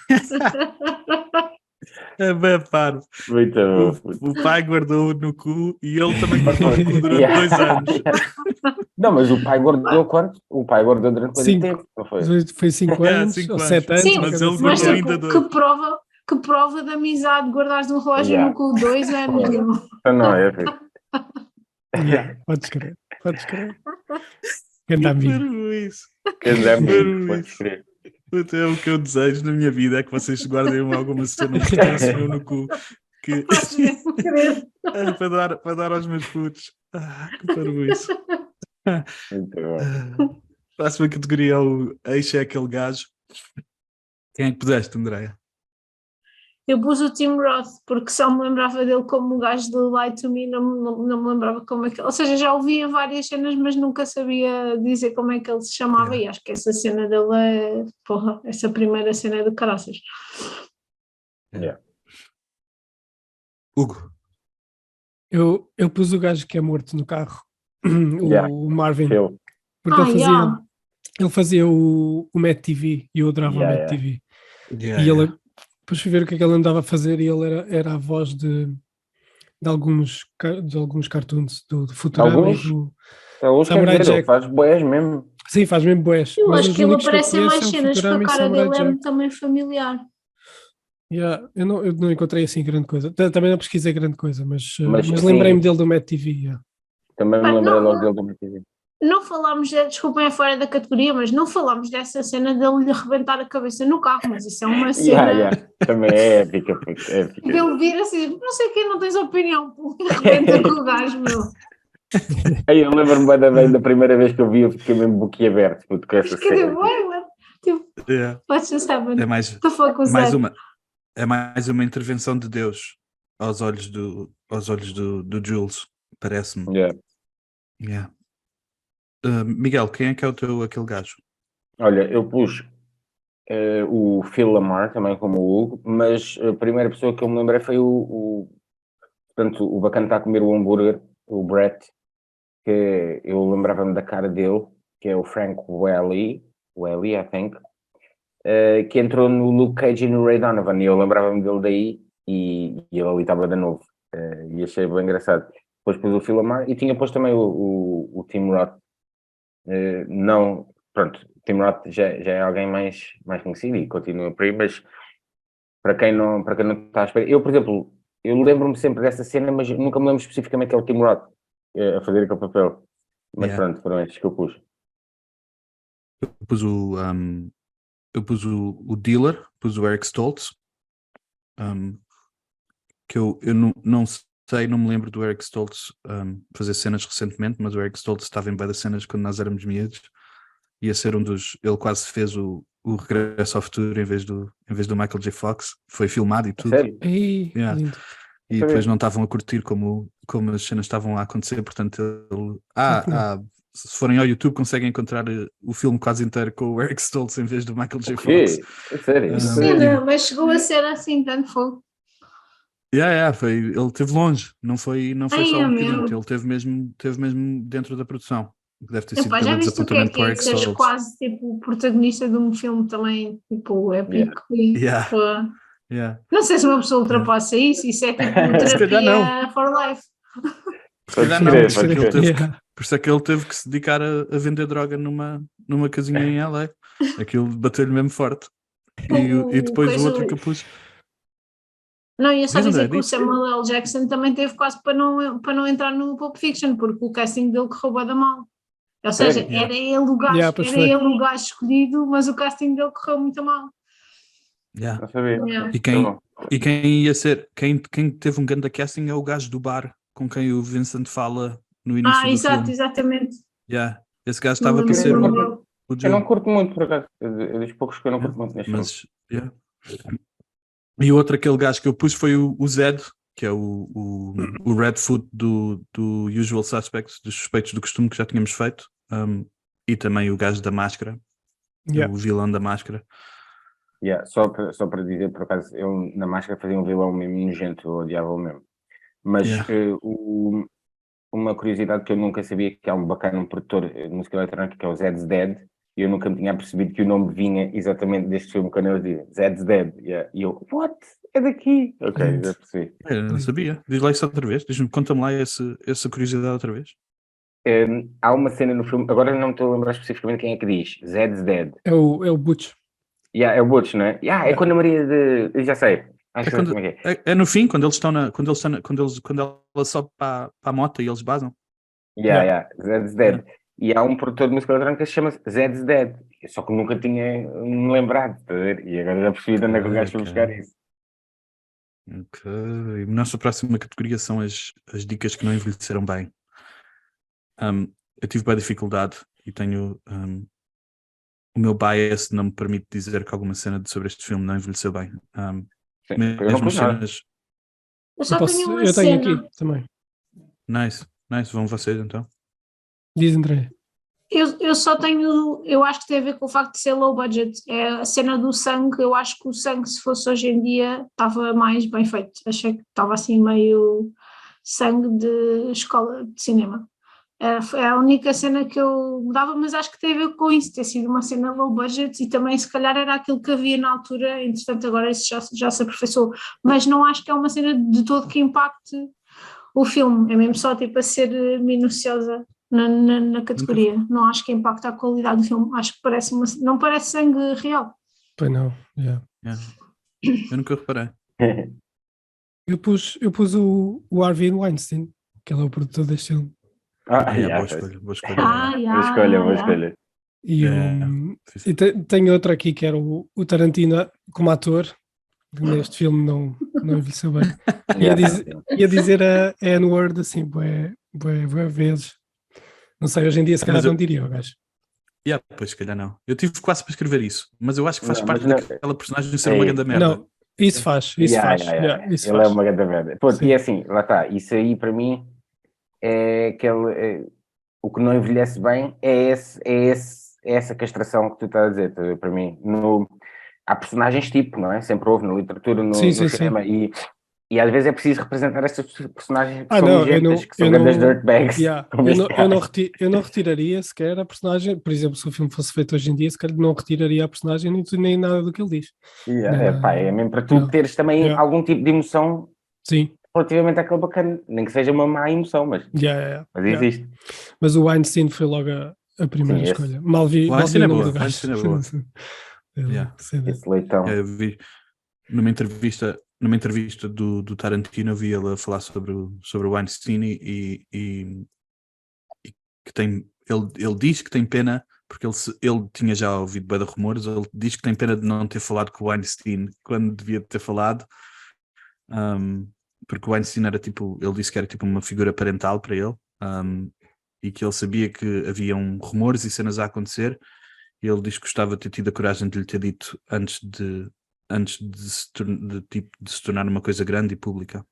É bem parvo. Muito bom. O pai guardou no cu e ele também guardou no cu durante 2 anos. Não, mas o pai guardou quanto? O pai guardou durante quanto tempo? Não foi? Foi 5 anos ou 7 anos. Sim, mas ele guardou ainda 2. Que prova de amizade guardares um relógio no cu 2 anos. Não é, Podes crer. Quero isso. Podes crer. É o que eu desejo na minha vida, é que vocês guardem alguma cena no cu para dar aos meus putos. Que parvoíce. Próxima categoria é o Eixe é aquele gajo. Quem é que puseste, Andréia? Eu pus o Tim Roth porque só me lembrava dele como o gajo do Lie to Me, não me lembrava como é que... Ou seja, já ouvia várias cenas, mas nunca sabia dizer como é que ele se chamava e acho que essa cena dele é... Porra, essa primeira cena é do caraças. Hugo? Eu pus o gajo que é morto no carro, o Marvin, porque ele fazia o Mad TV e eu adorava o Mad TV. E ele... Depois fui ver o que é que ele andava a fazer e ele era a voz de alguns cartoons do Futurama e do Samurai Jack. Ele faz boés mesmo. Sim, faz mesmo boés. Eu acho que ele aparece em mais cenas porque a cara dele é também familiar. Eu não encontrei assim grande coisa. Também não pesquisei grande coisa, mas lembrei-me dele do Mad TV. Também me lembrei logo dele do Mad TV. Não falámos, desculpem, é fora da categoria, mas não falámos dessa cena dele lhe arrebentar a cabeça no carro, mas isso é uma cena... Também é épica. Dele vir assim, não sei quem, não tens opinião, arrebenta com o gajo, meu. Eu lembro-me bem da primeira vez que eu vi, eu fiquei mesmo boquiaberto com essa cena. What's just happened? É mais uma intervenção de Deus aos olhos do Jules, parece-me. Miguel, quem é que é aquele gajo? Olha, eu pus o Phil Lamar, também como o Hugo, mas a primeira pessoa que eu me lembrei foi portanto, o bacana está a comer o hambúrguer, o Brett, que eu lembrava-me da cara dele, que é o Frank Welly, I think, que entrou no Luke Cage e no Ray Donovan, e eu lembrava-me dele daí, e ele ali estava de novo, e achei bem engraçado. Depois pus o Phil Lamar, e tinha posto também o Tim Roth. Tim Roth já é alguém mais conhecido e continua por aí, mas para quem não está à espera, eu, por exemplo, eu lembro-me sempre dessa cena, mas nunca me lembro especificamente que é o Tim Roth a fazer aquele papel, mas pronto, foram estes que eu pus. Eu pus o Dealer, pus o Eric Stoltz, que eu não sei, não me lembro do Eric Stoltz fazer cenas recentemente, mas o Eric Stoltz estava em bué das cenas quando nós éramos miúdos. Ia ser um dos... Ele quase fez o Regresso ao Futuro em vez do Michael J. Fox. Foi filmado e tudo. Sério? Ei, Yeah. lindo. E depois não estavam a curtir como as cenas estavam a acontecer, portanto ele... se forem ao YouTube conseguem encontrar o filme quase inteiro com o Eric Stoltz em vez do Michael J. Fox. Sério? Sim, mas chegou a ser assim, tanto fogo. Ele esteve longe, não foi só um meu. bocadinho, ele teve mesmo dentro da produção. Deve ter sido Epá, já grande viste o que é desapontamento para o Eric seres Stoltz. quase tipo o protagonista de um filme também, tipo, épico. E, Yeah. pô, Yeah. não sei se uma pessoa ultrapassa isso é tipo Se calhar terapia for life. Se calhar Pode não, crer, pode crer. por isso é que ele teve que se dedicar a vender droga numa casinha em LA. Aquilo bateu-lhe mesmo forte. E depois o outro que eu pus. Não, ia só Diz, dizer André, que o diz. Samuel L. Jackson também teve quase para não entrar no Pulp Fiction, porque o casting dele correu bué da mal. Ou seja, Sério? era ele o gajo, Yeah, pois foi. escolhido, mas o casting dele correu muito mal. Yeah. Não sabia. Yeah. E quem ia ser, quem teve um grande casting é o gajo do bar com quem o Vincent fala no início do filme. Exatamente. Yeah. Esse gajo estava para ser o Eu Joe. não curto muito, por acaso. Eu dos poucos que eu não curto muito neste filme. Mas, yeah. E outro, aquele gajo que eu pus foi o Zed, que é o Redfoot do Usual Suspects, dos Suspeitos do Costume, que já tínhamos feito. E também o gajo da máscara, Yeah. o vilão da máscara. Yeah, só para dizer, por acaso, eu na máscara fazia um vilão mesmo nojento, eu odiava-o mesmo. Mas Yeah. uma curiosidade que eu nunca sabia, que há um bacana, um produtor de música eletrónica, que é o Zed's Dead, e eu nunca me tinha percebido que o nome vinha exatamente deste filme, quando eu dizia Zed's Dead. Yeah. E eu, what? É daqui? Ok, já percebi. Eu não sabia. Diz lá isso outra vez. Conta-me lá essa curiosidade outra vez. Há uma cena no filme, agora não me estou a lembrar especificamente quem é que diz, Zed's Dead. É o Butch. Yeah, é o Butch, não é? Yeah, é quando a Maria de... Eu já sei. Acho que sei como é que é. É no fim, quando ela sobe para a moto e eles basam. Yeah, Zed's Dead. E há um produtor de música eletrónica que se chama Zed's Dead. Só que nunca tinha me lembrado, tá a ver? E agora já percebi de onde é que o gajo foi buscar isso. Ok. Nossa próxima categoria são as dicas que não envelheceram bem. Eu tive bem dificuldade e tenho... o meu bias não me permite dizer que alguma cena sobre este filme não envelheceu bem. Sim, eu não Mesmo pus nada. cenas... Eu só tenho uma Eu tenho cena. aqui também. Nice. Vão vocês então. Diz, André. Eu só tenho, eu acho que tem a ver com o facto de ser low budget. É a cena do sangue. Eu acho que o sangue, se fosse hoje em dia, estava mais bem feito. Achei que estava assim meio sangue de escola de cinema. É a única cena que eu dava, mas acho que tem a ver com isso, ter sido uma cena low budget e também se calhar era aquilo que havia na altura, entretanto agora isso já se aperfeiçoou, mas não acho que é uma cena de todo que impacte o filme, é mesmo só tipo a ser minuciosa na categoria, não acho que impacta a qualidade do filme, acho que não parece sangue real. Pois não, yeah. Yeah. Eu nunca reparei. Eu pus o Harvey Weinstein, que ele é o produtor deste filme. Boa escolha. Boa escolha. E, e tenho outro aqui que era o Tarantino como ator, que neste filme não envelheceu bem. Ia dizer a N-word assim, bué vezes. Não sei, hoje em dia se calhar não diria o gajo. Pois, se calhar não. Eu tive quase para escrever isso, mas eu acho que faz Não, parte mas não- daquela personagem ser uma grande merda. Não, isso faz. Isso Ele faz. é uma grande merda. Pô, Sim. e assim, lá está, isso aí para mim é aquele... o que não envelhece bem é essa castração que tu estás a dizer, tá a ver? Para mim. Há personagens tipo, não é? Sempre houve na literatura, no cinema, e às vezes é preciso representar estas personagens que são nojentas, que são grandes dirtbags. Eu não retiraria sequer a personagem, por exemplo, se o filme fosse feito hoje em dia, se calhar não retiraria a personagem nem nada do que ele diz. É mesmo para tu teres também algum tipo de emoção. Sim. Relativamente àquele bacana, nem que seja uma má emoção, mas existe. Mas o Weinstein foi logo a primeira escolha. Mal vi o nome do gajo. Esse leitão. Eu vi numa entrevista do Tarantino, eu vi ele a falar sobre o Weinstein e que ele diz que tem pena, porque ele tinha já ouvido bué de rumores, ele diz que tem pena de não ter falado com o Weinstein quando devia ter falado. porque o Weinstein era tipo, ele disse que era tipo uma figura parental para ele, e que ele sabia que haviam rumores e cenas a acontecer, e ele diz que gostava de ter tido a coragem de lhe ter dito antes de se tornar uma coisa grande e pública.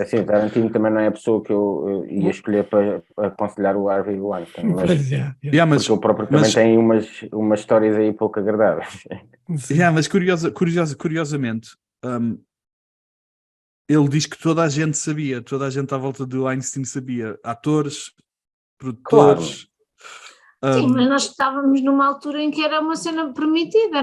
Assim, o Tarantino também não é a pessoa que eu ia escolher para aconselhar o Harvey Weinstein, mas, mas porque ele próprio também tem umas histórias aí pouco agradáveis. Mas curiosamente, ele diz que toda a gente sabia, toda a gente à volta do Weinstein sabia, atores, produtores. Sim, mas nós estávamos numa altura em que era uma cena permitida,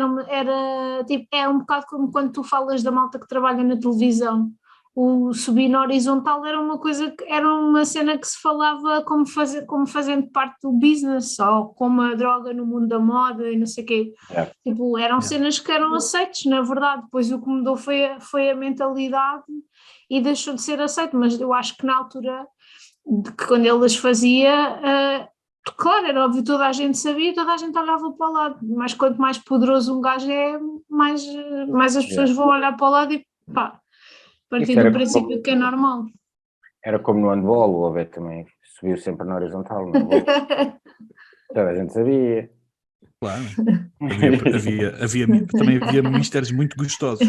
é um bocado como quando tu falas da malta que trabalha na televisão. O subir na horizontal era uma cena que se falava como fazendo parte do business, ou como a droga no mundo da moda e não sei o quê. Tipo, eram cenas que eram aceites, na verdade. Depois o que mudou foi a mentalidade e deixou de ser aceito, mas eu acho que na altura, que quando ele as fazia, claro, era óbvio, toda a gente sabia, toda a gente olhava para o lado, mas quanto mais poderoso um gajo é, mais as pessoas vão olhar para o lado e pá, partindo do princípio que é normal. Era como no handball, o Abel também subiu sempre na horizontal, não toda a gente sabia. Claro, também havia mistérios muito gostosos.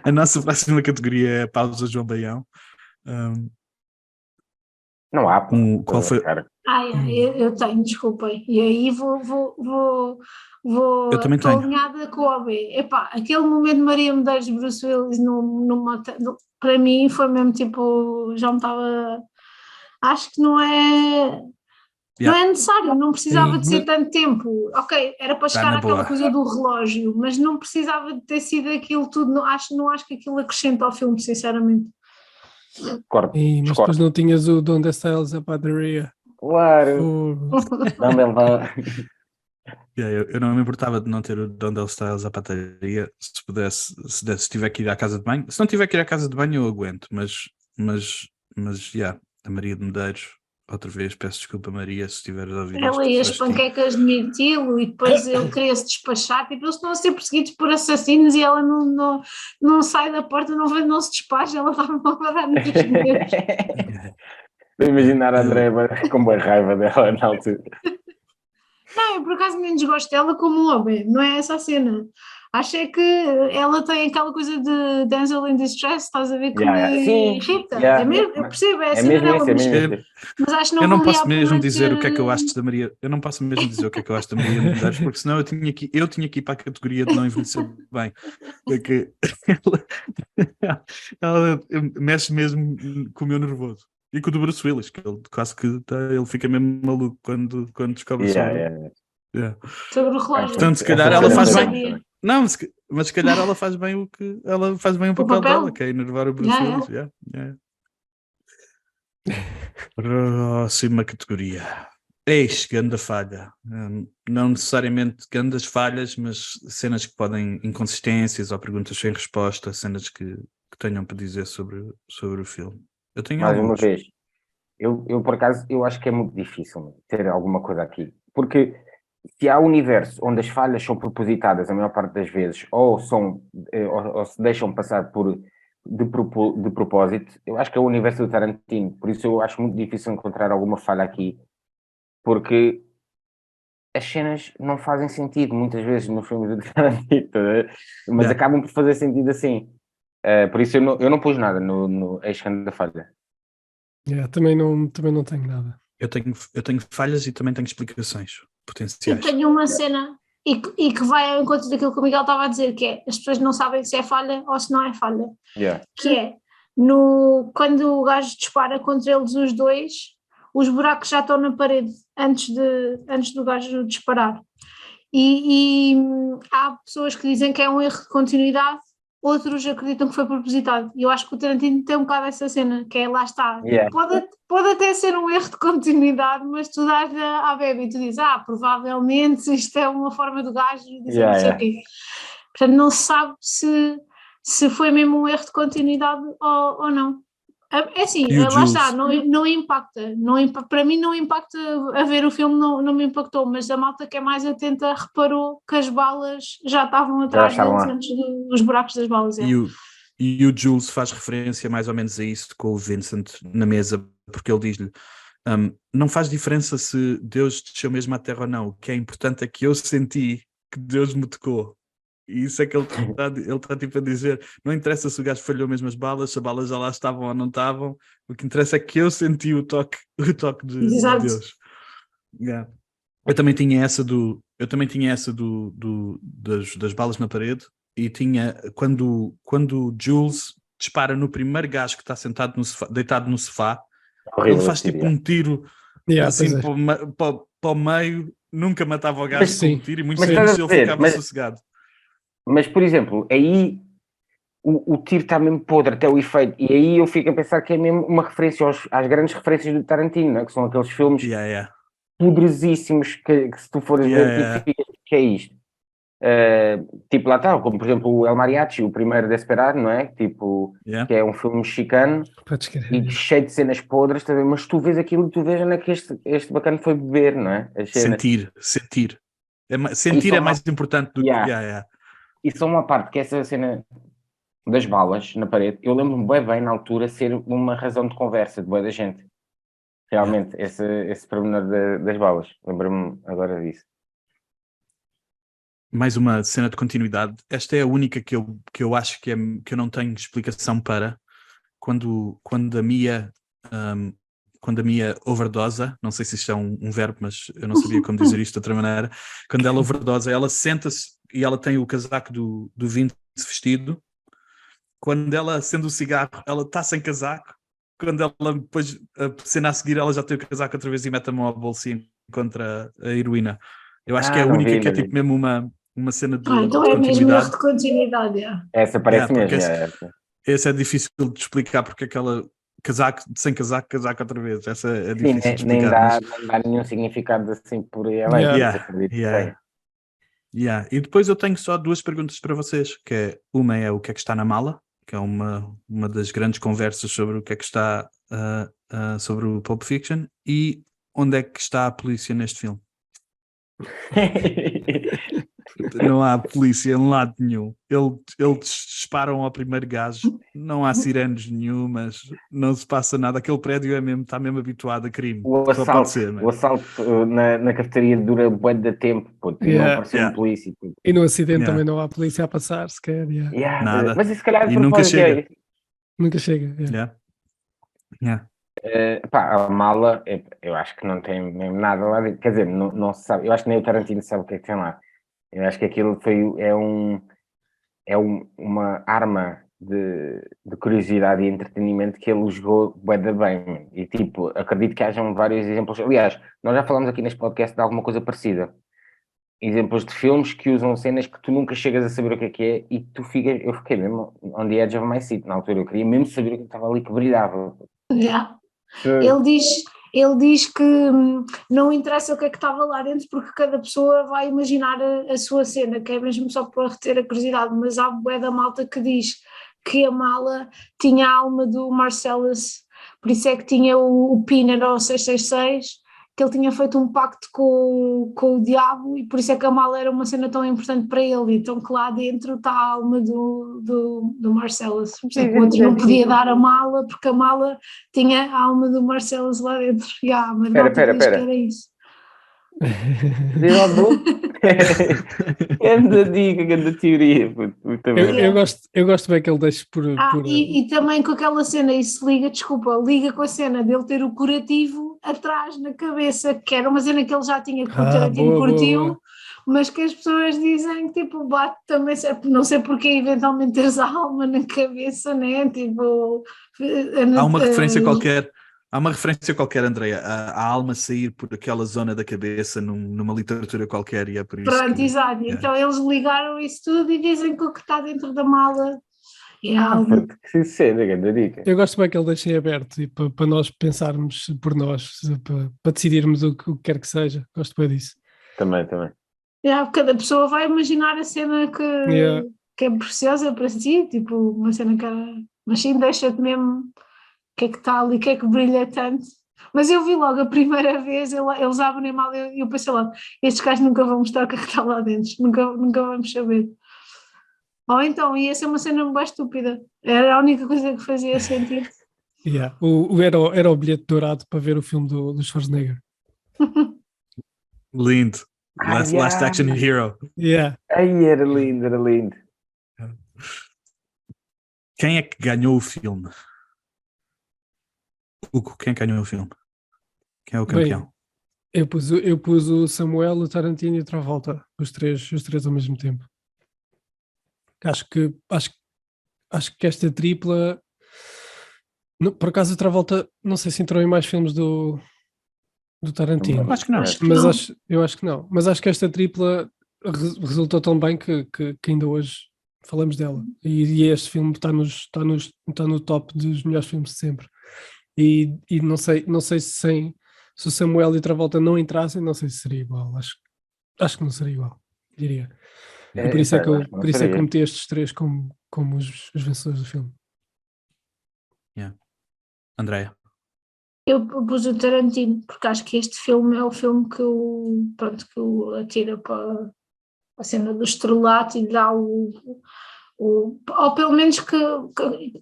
A nossa próxima categoria é a pausa João Baião. Não há. Qual foi? Eu tenho, desculpem. E aí vou eu também tenho. alinhada com o OB. Epá, aquele momento de Maria Medeiros de Bruce Willis para mim foi mesmo tipo, já me estava. Acho que não é. Não é necessário, não precisava de ser tanto tempo. Ok, era para chegar àquela coisa do relógio, mas não precisava de ter sido aquilo tudo. Não acho que aquilo acrescenta ao filme, sinceramente. Mas depois não tinhas o Donde Styles a padaria. Claro. Eu não me importava de não ter o Donde Styles a padaria, se tiver que ir à casa de banho. Se não tiver que ir à casa de banho, eu aguento, mas a Maria de Medeiros. Outra vez, peço desculpa, Maria, se estiveres a ouvir ela e as panquecas de mirtilo, e depois ele queria-se despachar, tipo, eles estão a ser perseguidos por assassinos e ela não sai da porta, não se despacha, ela estava a dar nos dedos. Imaginar a Andréia com boa raiva dela na altura. Não, eu por acaso nem desgosto dela como um homem, não é essa a cena. Acho é que ela tem aquela coisa de Damsel in Distress, estás a ver, que me irrita. Eu percebo, é a cena dela, mas acho que não. Eu não posso mesmo dizer o que é que eu acho da Maria. Eu não posso mesmo dizer o que é que eu acho da Maria Medeiros, porque senão eu tinha que ir para a categoria de não envelhecer bem. Porque ela mexe mesmo com o meu nervoso. E com o do Bruce Willis, que ele quase que ele fica mesmo maluco quando descobre sobre o relógio. Portanto, se calhar ela faz bem. Não, mas se calhar ela faz bem o papel dela, que é enervar o Bruce Willis. Próxima categoria. Ganda falha. Não necessariamente grandes falhas, mas cenas que podem, inconsistências ou perguntas sem resposta, cenas que tenham para dizer sobre o filme. Eu tenho mais alguns. Uma vez, eu por acaso, eu acho que é muito difícil ter alguma coisa aqui, porque se há um universo onde as falhas são propositadas a maior parte das vezes, ou se deixam passar de propósito, eu acho que é o universo do Tarantino, por isso eu acho muito difícil encontrar alguma falha aqui, porque as cenas não fazem sentido muitas vezes no filme do Tarantino, mas acabam por fazer sentido assim. Por isso eu não pus nada no Ex-Ganda da Falha. Também não tenho nada. Eu tenho falhas e também tenho explicações potenciais. Eu tenho uma cena e que vai ao encontro daquilo que o Miguel estava a dizer, que é, as pessoas não sabem se é falha ou se não é falha. Que é, quando o gajo dispara contra eles os dois, os buracos já estão na parede antes do gajo disparar. E há pessoas que dizem que é um erro de continuidade, outros acreditam que foi propositado. E eu acho que o Tarantino tem um bocado essa cena, que é, lá está. Pode até ser um erro de continuidade, mas tu dás à bebê e tu dizes, provavelmente isto é uma forma do gajo dizer não sei o quê. Portanto, não se sabe se foi mesmo um erro de continuidade ou não. É assim, E o lá Jules? está, não impacta, para mim não impacta a ver o filme, não me impactou, mas a malta que é mais atenta reparou que as balas já estavam atrás estavam deles lá. antes dos buracos das balas. E o Jules faz referência mais ou menos a isso com o Vincent na mesa, porque ele diz-lhe: não faz diferença se Deus desceu mesmo à terra ou não, o que é importante é que eu senti que Deus me tocou. E isso é que ele está tipo a dizer: não interessa se o gajo falhou mesmo as balas, se as balas já lá estavam ou não estavam, o que interessa é que eu senti o toque de Exato. Deus. Yeah. Eu também tinha essa das balas na parede, e tinha quando o Jules dispara no primeiro gajo que está sentado no sofá, deitado no sofá, Horrível ele faz esse tipo tiro, um tiro Yeah, assim pois é. para o meio, nunca matava o gajo Mas com um sim, tiro, e muito mas menos estás se a ele ver, ficava sossegado. Mas, por exemplo, aí o tiro está mesmo podre, até o efeito. E aí eu fico a pensar que é mesmo uma referência às grandes referências do Tarantino, não é? Que são aqueles filmes Yeah. poderosíssimos que se tu fores ver, Yeah. tu ficas, que é isto? Tipo, lá está, como por exemplo o El Mariachi, o primeiro Desperado, não é? Tipo, Yeah. que é um filme mexicano podes crer. e cheio de cenas podres, tá a ver? Mas tu vês aquilo e tu vês onde é que este bacana foi beber, não é? As cenas. Sentir. Sentir Isso é mais importante do que. Yeah. E só uma parte, que essa cena das balas na parede, eu lembro-me bem na altura ser uma razão de conversa de boa da gente. Realmente, esse pormenor das balas. Lembro-me agora disso. Mais uma cena de continuidade. Esta é a única que eu acho que eu não tenho explicação para. Quando a Mia overdosa, não sei se isto é um verbo, mas eu não sabia como dizer isto de outra maneira. Quando ela overdosa, ela senta-se e ela tem o casaco do Vince vestido. Quando ela acende o cigarro, ela está sem casaco. Quando ela depois, a cena a seguir, ela já tem o casaco outra vez e mete a mão à bolsa e encontra a heroína. Eu acho que é a não única vi, que é não tipo mesmo uma cena de Então é mesmo erro continuidade. de continuidade. Yeah. Essa parece Porque mesmo. esse é difícil de explicar, porque aquela casaco outra vez. Essa é Sim, difícil de nem explicar. dá nenhum significado assim por aí além. Yeah. E depois eu tenho só duas perguntas para vocês, que é, uma é o que é que está na mala, que é uma das grandes conversas sobre o que é que está sobre o Pulp Fiction, e onde é que está a polícia neste filme? Não há polícia em lado nenhum. Eles disparam ao primeiro gajo, não há sirenes nenhumas, não se passa nada. Aquele prédio está mesmo habituado a crime. Só pode ser, O assalto na cafetaria dura bué de tempo, puto, e não apareceu um polícia. Puto. E no acidente também não há polícia a passar, sequer. Nada. Mas isso se calhar E nunca chega. Nunca chega. A mala, eu acho que não tem mesmo nada lá dentro. Quer dizer, não se sabe. Eu acho que nem o Tarantino sabe o que é que tem lá. Eu acho que aquilo é uma arma de curiosidade e entretenimento que ele jogou bué de bem. E tipo, acredito que hajam vários exemplos. Aliás, nós já falamos aqui neste podcast de alguma coisa parecida. Exemplos de filmes que usam cenas que tu nunca chegas a saber o que é e tu ficas... Eu fiquei mesmo on the edge of my seat na altura. Eu queria mesmo saber o que estava ali que brilhava. Yeah. Ele diz que não interessa o que é que estava lá dentro, porque cada pessoa vai imaginar a sua cena, que é mesmo só para reter a curiosidade, mas há bué da malta que diz que a mala tinha a alma do Marcellus, por isso é que tinha o PIN era o 666, que ele tinha feito um pacto com o diabo, e por isso é que a mala era uma cena tão importante para ele, então que lá dentro está a alma do Marcellus. Por isso é que o outro não podia dar a mala, porque a mala tinha a alma do Marcellus lá dentro. Mas Pera. que era isso. Grande dica, grande teoria. Eu gosto bem que ele deixe por... E também com aquela cena, isso liga com a cena dele ter o curativo atrás na cabeça, que era uma cena que ele já tinha, que o Tarantino curtiu, mas que as pessoas dizem que tipo, bate também, não sei porque eventualmente teres a alma na cabeça, né? Tipo, há uma referência qualquer. Há uma referência qualquer, Andreia, a alma sair por aquela zona da cabeça numa literatura qualquer, e é por isso. Pronto, exato. Yeah. Então eles ligaram isso tudo e dizem que o que está dentro da mala é algo. Que cena, grande dica. Eu gosto bem que ele deixe aberto e para nós pensarmos por nós, para decidirmos o que quer que seja. Gosto bem disso. Também. Cada pessoa vai imaginar a cena que é preciosa para si, tipo uma cena que era. Mas sim, deixa-te mesmo que é que está ali, o que é que brilha tanto. Mas eu vi logo a primeira vez, eles abrem mal e eu pensei logo, estes gajos nunca vão mostrar o que é que está lá dentro, nunca vamos saber. Ou então ia ser uma cena bem estúpida, era a única coisa que fazia sentido. Yeah. Era o bilhete dourado para ver o filme do Schwarzenegger. Lindo. Last Action Hero. Yeah. Aí era lindo, era lindo. Quem é que ganhou o filme? Hugo, quem ganhou o filme? Quem é o campeão? Bem, eu pus o Samuel, o Tarantino e o Travolta, os três ao mesmo tempo. Acho que esta tripla, por acaso o Travolta, não sei se entrou em mais filmes do Tarantino. Acho que não. Eu acho que não. Mas acho que esta tripla resultou tão bem que ainda hoje falamos dela. E este filme está no top dos melhores filmes de sempre. E não sei se o Samuel e o Travolta não entrassem, não sei se seria igual. Acho que não seria igual, diria. E por isso é que eu meti estes três como os vencedores do filme. Andréia. Eu pus o Tarantino, porque acho que este filme é o filme que o atira para a cena do estrelato e dá ou pelo menos que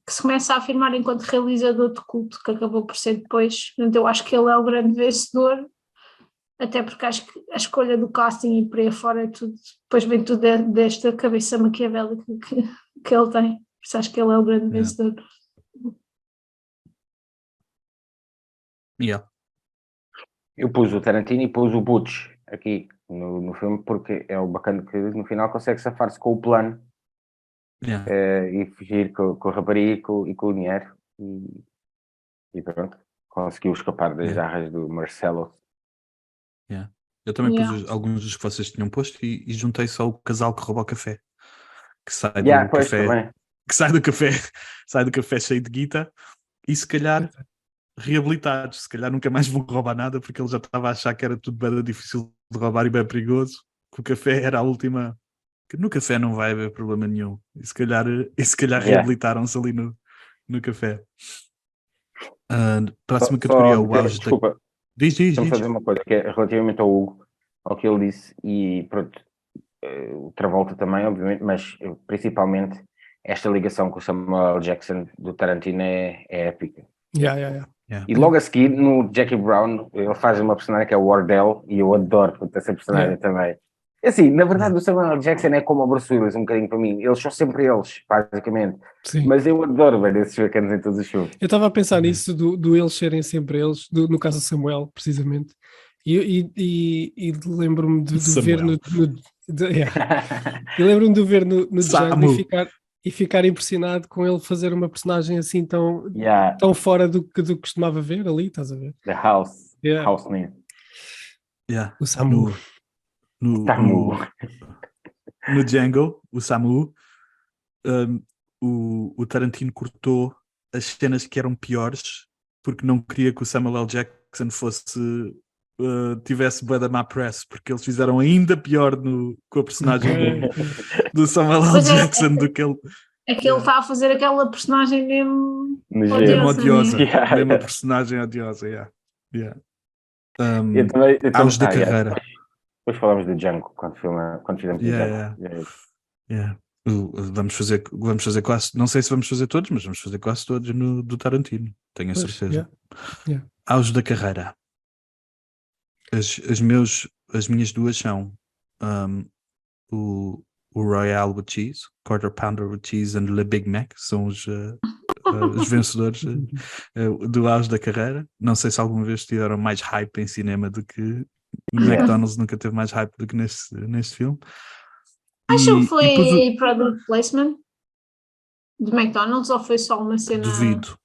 se começa a afirmar enquanto realizador de culto, que acabou por ser depois. Portanto, eu acho que ele é o grande vencedor, até porque acho que a escolha do casting e por aí fora é tudo, depois vem tudo desta cabeça maquiavélica que ele tem. Por isso acho que ele é o grande vencedor. Yeah. Eu pus o Tarantino e pus o Butch aqui no filme, porque é o bacana que no final consegue safar-se com o plano e fugir com a rapariga e com o dinheiro e pronto, conseguiu escapar das garras do Marcelo. Eu também pus alguns dos que vocês tinham posto e juntei só o casal que rouba o café, que sai do café também. que sai do café cheio de guita e se calhar reabilitados, se calhar nunca mais vão roubar nada porque ele já estava a achar que era tudo bem difícil de roubar e bem perigoso, que o café era a última, que no café não vai haver problema nenhum e se calhar reabilitaram-se ali no café. Próxima categoria, o auge desculpa, diz. fazer uma coisa que é relativamente ao Hugo, ao que ele disse e pronto, o Travolta também obviamente, mas principalmente esta ligação com o Samuel Jackson do Tarantino é épica. E logo a seguir, no Jackie Brown, ele faz uma personagem que é o Wardell, e eu adoro essa personagem também. Assim, na verdade, o Samuel Jackson é como o Bruce Willis, um bocadinho para mim. Eles são sempre eles, basicamente. Sim. Mas eu adoro ver esses bacanas em todos os filmes. Eu estava a pensar nisso, do eles serem sempre eles, no caso do Samuel, precisamente. E lembro-me de ver lembro-me de ver no Django e ficar impressionado com ele fazer uma personagem assim tão fora do que costumava ver ali, estás a ver? The House. House Man. O Samu. No Django, o Samu, o Tarantino cortou as cenas que eram piores porque não queria que o Samuel L. Jackson tivesse bué da má press, porque eles fizeram ainda pior com a personagem do Samuel L. Jackson do que ele... É que ele está a fazer aquela personagem mesmo odiosa. Mesmo a personagem odiosa, Eu também auge da carreira. Depois falamos do Django quando fizemos o Django. Vamos fazer quase, não sei se vamos fazer todos, mas vamos fazer quase todos do Tarantino, tenho a certeza. Auge da carreira. As minhas duas são o Royale with Cheese, Quarter Pounder with Cheese and Le Big Mac, são os vencedores do auge da carreira. Não sei se alguma vez tiveram mais hype em cinema do que McDonald's nunca teve mais hype do que neste filme. Acho que foi product placement de McDonald's ou foi só uma cena? Duvido.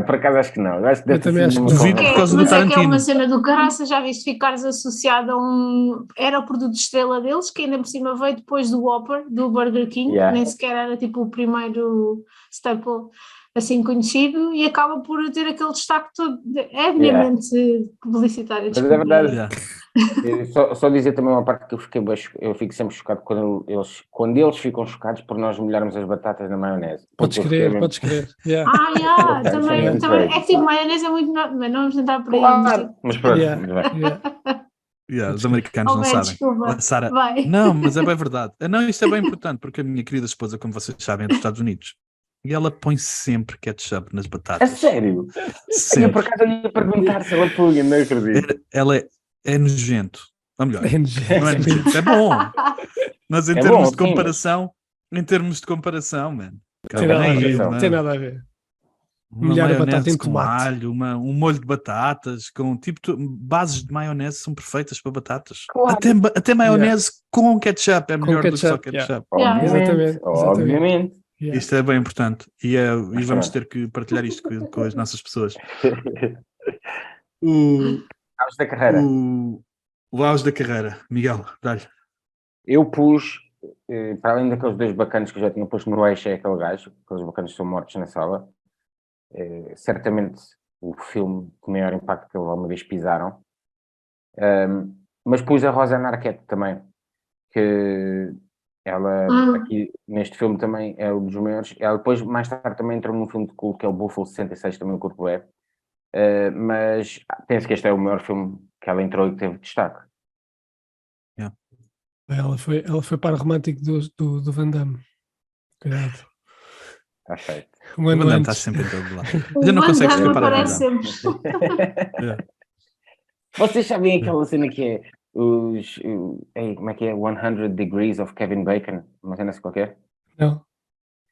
Por acaso acho que não. Eu também acho que duvido por causa do Tarantino. É que é uma cena do caraça, já viste ficares associado a era o produto estrela deles, que ainda por cima veio depois do Whopper, do Burger King, que nem sequer era tipo o primeiro staple. assim conhecido e acaba por ter aquele destaque todo, é eminentemente publicitário. Mas é verdade. Yeah. Só dizer também uma parte que eu fico sempre chocado quando eles ficam chocados por nós molharmos as batatas na maionese. Podes crer. Yeah. Também é que tipo, maionese é muito, mas não vamos tentar por aí. Claro, mas pronto. Os americanos não sabem. Desculpa. Sarah, Vai. não, mas é bem verdade. Não, isto é bem importante porque a minha querida esposa, como vocês sabem, é dos Estados Unidos e ela põe sempre ketchup nas É batatas. sério? Eu Sempre. por acaso ia perguntar se ela punha, não acredito. Ela é nojento. Ou melhor, É nojento. não é nojento, é bom. Mas em É termos bom, de comparação, mano. Tem nada a ver. Uma Molhar a maionese batata em com tomate. alho, um molho de batatas, com tipo bases de maionese são perfeitas para batatas. Claro. Até maionese com ketchup é melhor do que só ketchup, ketchup. Exatamente. Obviamente. Yeah. Isto é bem importante e vamos ter que partilhar isto com as nossas pessoas. Auge da carreira. O auge da carreira. Miguel, dá-lhe. Eu pus, para além daqueles dois bacanas que eu já tinha posto no eixo, é aquele gajo, aqueles bacanas que são mortos na sala. Certamente o filme de maior impacto que eles alguma vez pisaram. Mas pus a Rosanna Arquette também, que ela aqui neste filme também é um dos maiores. Ela depois, mais tarde, também entrou num filme de culto que é o Buffalo 66, também o corpo é. Mas penso que este é o maior filme que ela entrou e que teve destaque. Ela foi par romântico do Van Damme. Cuidado. Está feito. Um O ano Van Damme está antes. sempre em todo lado. O Já não Van consegue Damme escapar do Van aparece Damme. sempre. Vocês sabem aquela cena que é como é que é? 100 Degrees of Kevin Bacon? Uma cena assim qualquer? Não.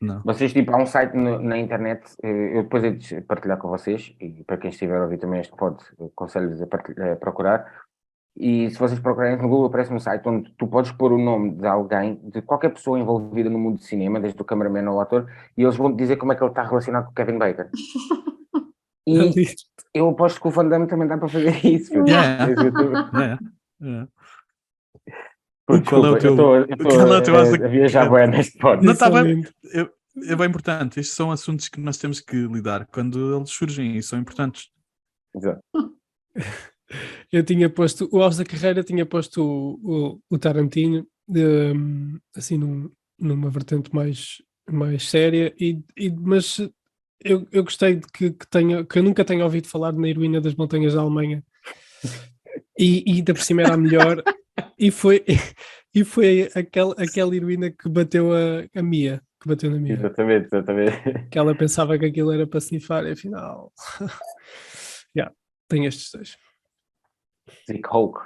Não. Vocês, tipo, há um site na internet, eu depois hei de partilhar com vocês, e para quem estiver a ouvir também este pod, aconselho-vos a procurar. E se vocês procurarem no Google, aparece um site onde tu podes pôr o nome de alguém, de qualquer pessoa envolvida no mundo de cinema, desde o cameraman ao ator, e eles vão te dizer como é que ele está relacionado com o Kevin Bacon. E eu aposto que o Van Damme também dá para fazer isso. Qual é o teu a viajar bem neste pod. Não está bem. É bem importante. Estes são assuntos que nós temos que lidar quando eles surgem e são importantes. Exato. Eu tinha posto, o auge da carreira, tinha posto o Tarantino, assim, numa vertente mais séria, mas eu gostei de que eu nunca tenha ouvido falar na Heroína das Montanhas da Alemanha, e ainda por cima era a melhor, e foi aquela heroína que bateu a Mia, que bateu na Mia. Exatamente. Que ela pensava que aquilo era para snifar e afinal... tem estes dois. Zick Hulk.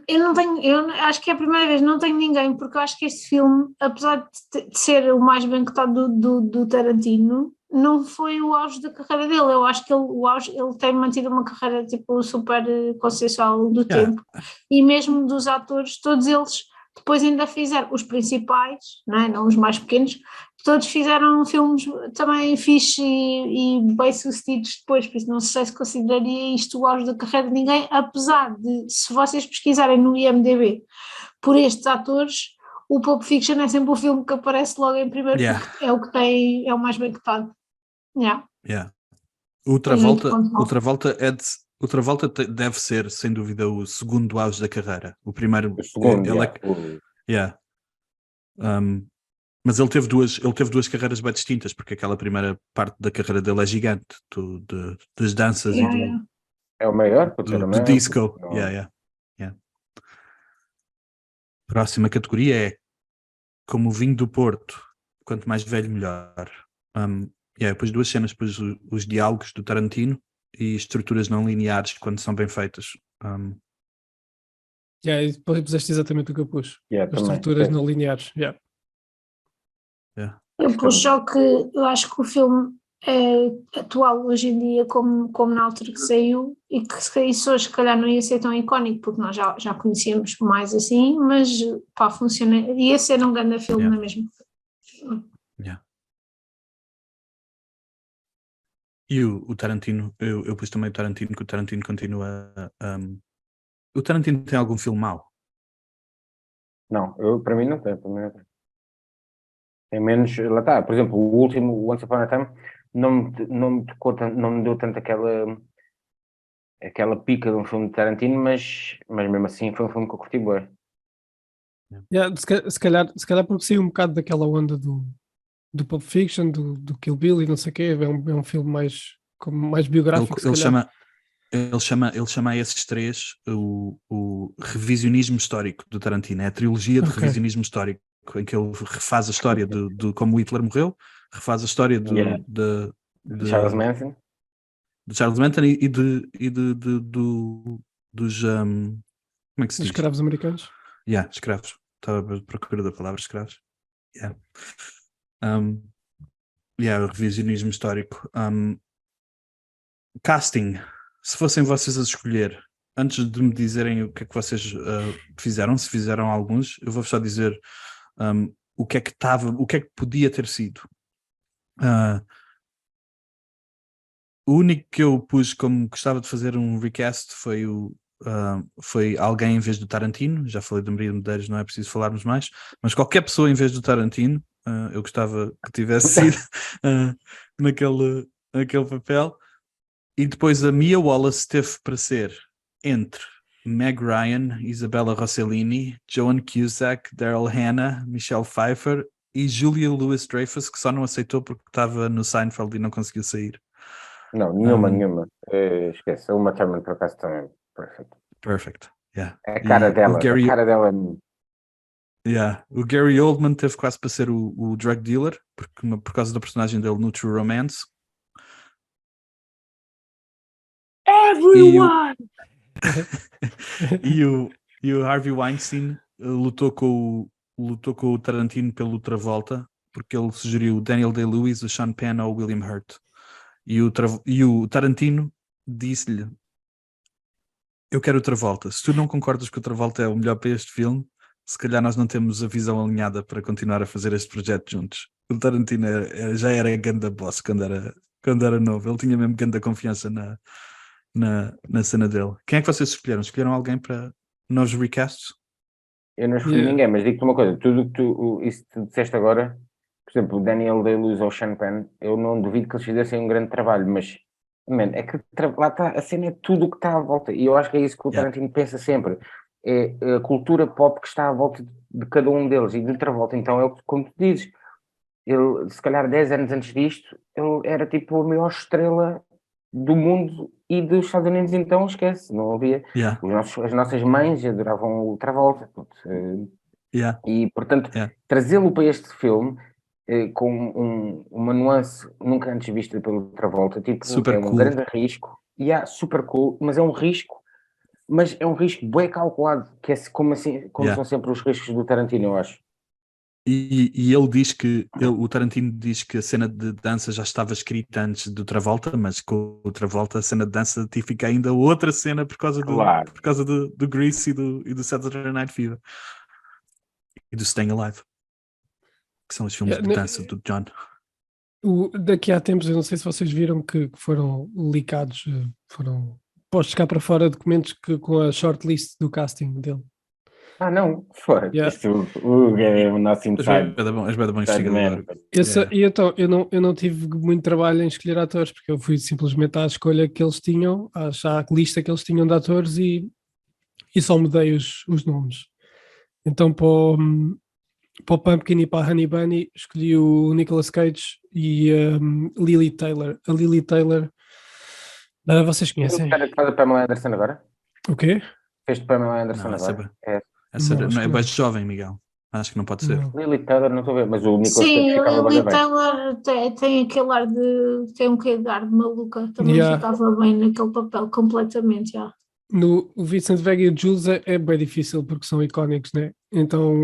Eu acho que é a primeira vez, não tenho ninguém, porque eu acho que este filme, apesar de ser o mais bem cotado do Tarantino, não foi o auge da carreira dele. Eu acho que ele tem mantido uma carreira tipo super consensual do tempo, e mesmo dos atores, todos eles depois ainda fizeram, os principais, não os mais pequenos, todos fizeram filmes também fixe e bem sucedidos depois, por isso não sei se consideraria isto o auge da carreira de ninguém, apesar de, se vocês pesquisarem no IMDb por estes atores, o Pulp Fiction é sempre o filme que aparece logo em primeiro, porque é o que tem, é o mais bem cotado. O Travolta deve ser, sem dúvida, o segundo auge da carreira. O primeiro, mas ele teve duas carreiras bem distintas, porque aquela primeira parte da carreira dele é gigante, das danças e do, é o maior do disco. Próxima categoria é como o vinho do Porto, quanto mais velho melhor. Depois duas cenas, depois os diálogos do Tarantino e estruturas não lineares quando são bem feitas. E depois puseste exatamente o que eu pus. As estruturas não lineares. Eu pus só que eu acho que o filme é atual hoje em dia como na altura que saiu, e que se isso hoje se calhar não ia ser tão icónico, porque nós já conhecíamos mais assim, mas funciona, ia ser um grande filme, não é mesmo? E o Tarantino, eu pus também o Tarantino, que o Tarantino continua. O Tarantino tem algum filme mau? Não, para mim não tem. Tem menos, lá está, por exemplo, o último, o Once Upon a Time, não me tocou tanto, não me deu tanto aquela pica de um filme de Tarantino, mas mesmo assim foi um filme que eu curti bem. Se calhar porque saiu um bocado daquela onda do Pulp Fiction, do Kill Bill e não sei o quê, é um filme mais biográfico. Ele chama a esses três o revisionismo histórico do Tarantino. É a trilogia de revisionismo histórico, em que ele refaz a história de como Hitler morreu, refaz a história de Charles Manson. De Charles Manson e dos como é que se diz? Escravos americanos. Escravos. Estava à procura da palavra escravos. O revisionismo histórico. Casting. Se fossem vocês a escolher, antes de me dizerem o que é que vocês fizeram, se fizeram alguns, eu vou só dizer o que é que podia ter sido. O único que eu pus como gostava de fazer um recast foi alguém em vez do Tarantino. Já falei de Maria Medeiros, não é preciso falarmos mais, mas qualquer pessoa em vez do Tarantino, eu gostava que tivesse sido naquele papel. E depois a Mia Wallace teve para ser entre Meg Ryan, Isabella Rossellini, Joan Cusack, Daryl Hannah, Michelle Pfeiffer e Julia Louis-Dreyfus, que só não aceitou porque estava no Seinfeld e não conseguiu sair. Não, nenhuma. Esquece, a Uma Thurman por acaso também. Perfect. Yeah. A cara dela. O Gary Oldman teve quase para ser o drug dealer, por causa da personagem dele no True Romance. Everyone! E o Harvey Weinstein lutou com o Tarantino pelo Travolta, porque ele sugeriu o Daniel Day-Lewis, o Sean Penn ou o William Hurt. E o Tarantino disse-lhe: eu quero o Travolta. Se tu não concordas que o Travolta é o melhor para este filme, se calhar nós não temos a visão alinhada para continuar a fazer este projeto juntos. O Tarantino já era ganda boss quando era novo. Ele tinha mesmo ganda confiança na cena dele. Quem é que vocês escolheram? Escolheram alguém para novos recasts? Eu não escolhi ninguém, mas digo-te uma coisa, tudo que isso que tu disseste agora, por exemplo, o Daniel Day-Lewis ou o Sean Penn, eu não duvido que eles fizessem um grande trabalho, mas é que lá está, a cena é tudo o que está à volta, e eu acho que é isso que o Tarantino pensa sempre, é a cultura pop que está à volta de cada um deles, e de Travolta, então é como tu dizes, ele, se calhar 10 anos antes disto, ele era tipo a maior estrela do mundo e dos Estados Unidos, então esquece, não havia. As nossas mães adoravam o Travolta. E, portanto, trazê-lo para este filme com uma nuance nunca antes vista pelo Travolta, tipo, super um grande risco, super cool, mas é um risco bem calculado, que é como são sempre os riscos do Tarantino, eu acho. E ele diz que o Tarantino diz que a cena de dança já estava escrita antes do Travolta, mas com o Travolta a cena de dança fica ainda outra cena por causa do Grease e do Saturday Night Fever e do Staying Alive, que são os filmes de dança do John. Daqui a tempos, eu não sei se vocês viram que foram leakados, foram postos cá para fora documentos com a shortlist do casting dele. Não, foi. O Gary é o nosso inside. És bem bom investigador. E então, eu não tive muito trabalho em escolher atores, porque eu fui simplesmente à escolha que eles tinham, à lista que eles tinham de atores e só mudei os nomes. Então, para o Pumpkin e para a Honey Bunny, escolhi o Nicolas Cage e a Lily Taylor. A Lily Taylor, vocês conhecem? Faz a Pamela Anderson agora? O quê? Fez Pamela Anderson agora? Não é mais jovem, Miguel. Acho que não pode ser. Lily Taylor, não estou a ver, mas o Nicolas Cage ficava bem. Sim, Lily Taylor tem aquele ar tem um quê de ar de maluca, também ficava bem naquele papel, completamente, No Vincent Vega e o Jules é bem difícil porque são icónicos, né? Então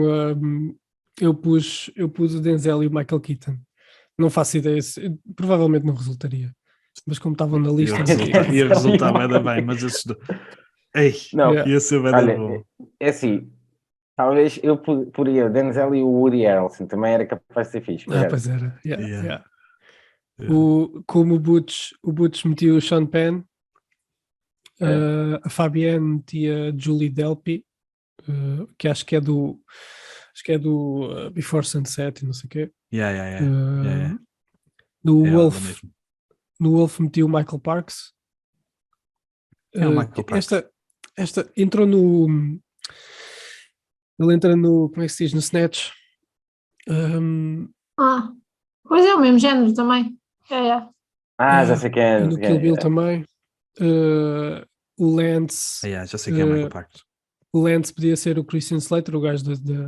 eu pus o Denzel e o Michael Keaton. Não faço ideia, provavelmente não resultaria. Mas como estavam na lista... Ia resultar bem, mas esses dois... ia ser bem bom. É assim, talvez eu poria o Denzel e o Woody Harrelson, também era capaz de ser fixe. Pois era. Como o Butch metia o Sean Penn, a Fabienne metia Julie Delpy, que acho que é do acho que é do Before Sunset e não sei o quê. Yeah. No É ela Wolf, mesmo. no Wolf meti o Michael Parks. É o Michael Parks. Esta entrou no. Ele entra no. Como é que se diz? No Snatch. Pois é, o mesmo género também. É. Já sei quem é. E no Kill Bill também. O Lance. Já sei quem é o Michael Parks. O Lance podia ser o Christian Slater, o gajo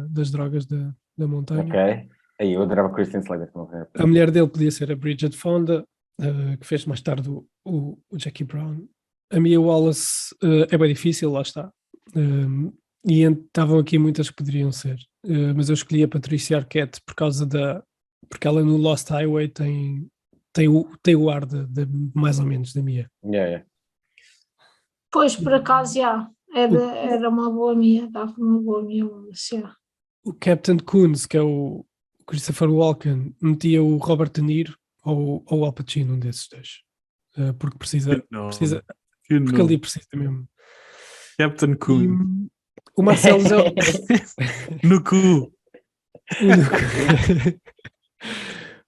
das drogas da montanha. Ok. Aí eu adorava Christian Slater. A mulher dele podia ser a Bridget Fonda, que fez mais tarde o Jackie Brown. A Mia Wallace é bem difícil, lá está. E estavam aqui muitas que poderiam ser. Mas eu escolhi a Patricia Arquette porque ela no Lost Highway tem o ar mais ou menos da Mia. Pois, por acaso, era uma boa Mia, dava uma boa Mia Wallace. O Captain Coons, que é o Christopher Walken, metia o Robert De Niro ou o Al Pacino, um desses dois. Porque precisa porque ali precisa mesmo. Captain Coon. O Marcelo Zé... No cu.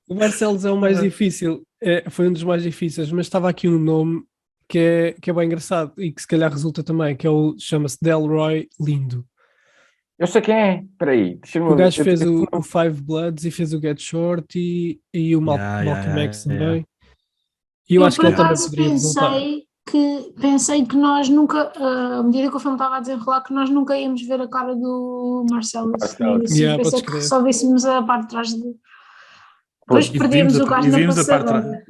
O Marcelo é o mais difícil. Foi um dos mais difíceis, mas estava aqui um nome que é bem engraçado e que se calhar resulta também, chama-se Delroy Lindo. Eu sei quem é. Espera aí. O gajo fez o Five Bloods e fez o Get Short e o Malcolm X também. E eu acho que ele também poderia resultar. Pensei que nós nunca, à medida que o filme estava a desenrolar, que nós nunca íamos ver a cara do Marcelo. Pensei que só víssemos a parte de trás de... Depois perdemos o gajo na passarela.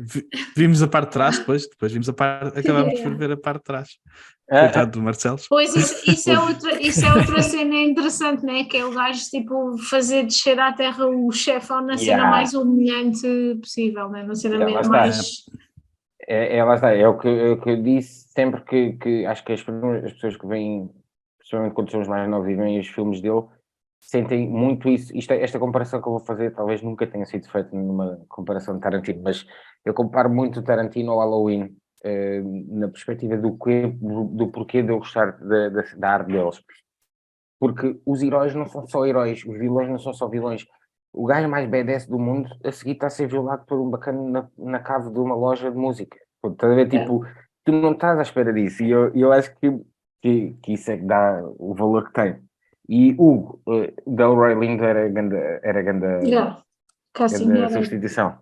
Vimos a parte de trás, depois vimos a parte, acabámos por ver a parte de trás. Coitado do Marcelo. Pois, isso é outra cena interessante, né? Que é o gajo tipo fazer descer à terra o chefão na cena mais humilhante possível, né? Na cena mais... Lá está, é o que eu disse sempre que acho que as pessoas que vêm, principalmente quando somos mais novos e veem os filmes dele, sentem muito isso. Esta comparação que eu vou fazer talvez nunca tenha sido feita numa comparação de Tarantino, mas eu comparo muito o Tarantino ao Halloween, na perspectiva do porquê de eu gostar da arte deles. Porque os heróis não são só heróis, os vilões não são só vilões. O gajo mais badass do mundo a seguir está a ser violado por um bacana na cave de uma loja de música. Estás a ver? Tipo, tu não estás à espera disso. E eu acho que isso é que dá o valor que tem. E Hugo, Delroy Lindo era grande substituição.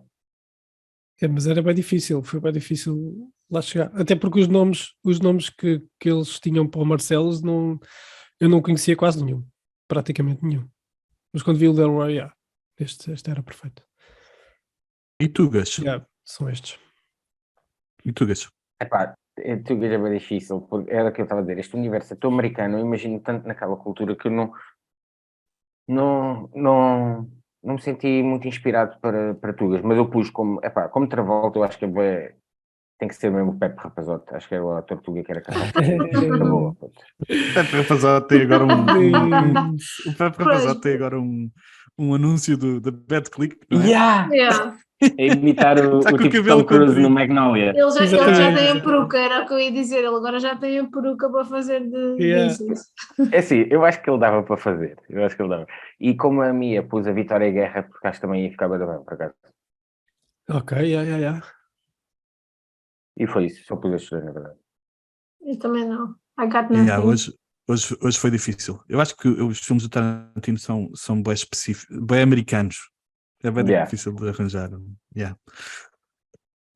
Mas era bem difícil, foi bem difícil lá chegar. Até porque os nomes que eles tinham para o Marcelo, eu não conhecia quase nenhum. Praticamente nenhum. Mas quando vi o Delroy, este era perfeito. E Tugas? São estes. E Tugas? Tugas é bem difícil, porque era o que eu estava a dizer. Este universo é tão americano, eu imagino tanto naquela cultura que eu não me senti muito inspirado para Tugas, mas eu pus como Travolta, eu acho que tem que ser mesmo o Pepe Rapazote. Acho que era a Tortuga que era capaz de boa. O Pepe Rapazote tem agora o Pepe Rapazote tem agora um anúncio da Bad Click, não é? É imitar o tipo Tom Cruise no Magnolia. Ele já tem a peruca, era o que eu ia dizer. Ele agora já tem a peruca para fazer disso. É assim, eu acho que ele dava para fazer. E como a Mia pus a Vitória Guerra, porque acho que também ia ficar bem, por acaso. Ok, E foi isso, só pus estes dois, na verdade. Eu também não. I got nothing. Hoje foi difícil. Eu acho que os filmes do Tarantino são bem específicos, bem americanos. É bem difícil de arranjar.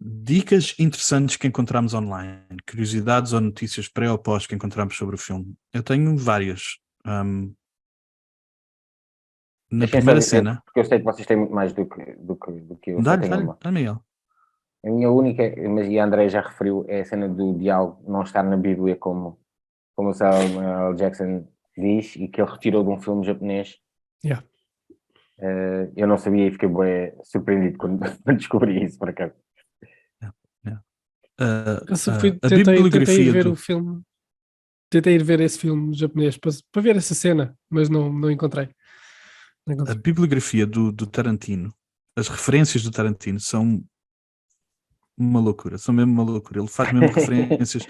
Dicas interessantes que encontramos online, curiosidades ou notícias pré ou pós que encontramos sobre o filme. Eu tenho várias. Na primeira cena... Porque eu sei que vocês têm muito mais do que eu. Dá, Miguel. A minha única, mas a André já referiu, é a cena do diálogo não estar na Bíblia como o Samuel Jackson diz, e que ele retirou de um filme japonês. Eu não sabia e fiquei bem surpreendido quando descobri isso, por acaso. Tentei ir ver o filme. Tentei ir ver esse filme japonês para ver essa cena, mas não encontrei. A bibliografia do Tarantino, as referências do Tarantino são uma loucura, são mesmo uma loucura. Ele faz mesmo referências.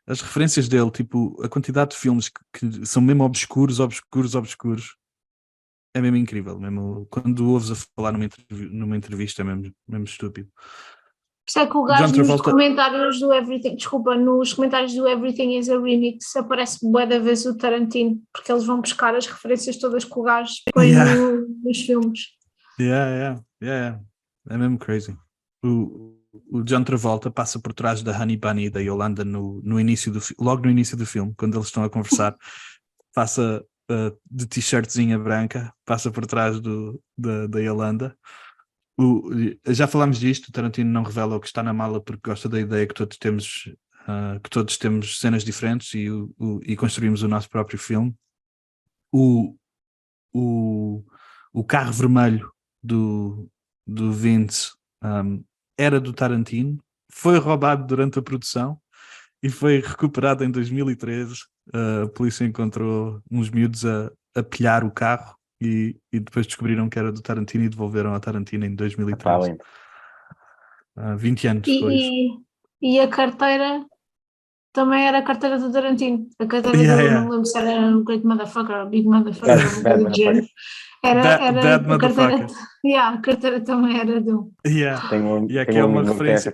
As referências dele, tipo, a quantidade de filmes que são mesmo obscuros. é mesmo incrível, mesmo quando o ouves a falar numa entrevista é mesmo estúpido. Por isso é que o John gajo nos Travolta- comentários do Everything, desculpa, nos comentários do Everything is a Remix aparece bué da vez o Tarantino, porque eles vão buscar as referências todas que o gajo põe Yeah. nos filmes. Yeah. É mesmo crazy. O John Travolta passa por trás da Honey Bunny e da Yolanda no início logo no início do filme, quando eles estão a conversar, passa de t-shirtzinha branca, passa por trás da Yolanda. Já falámos disto, o Tarantino não revela o que está na mala porque gosta da ideia que todos temos cenas diferentes e construímos o nosso próprio filme. O carro vermelho do Vince era do Tarantino, foi roubado durante a produção e foi recuperado em 2013. A polícia encontrou uns miúdos a pilhar o carro e depois descobriram que era do Tarantino e devolveram ao Tarantino em 2013. 20 anos depois. E a carteira também era a carteira do Tarantino. A carteira não lembro se era um Great Motherfucker ou Big Motherfucker, uma coisa do género. Era Bad a carteira. Motherfucker. A carteira também era dele. Que é uma referência.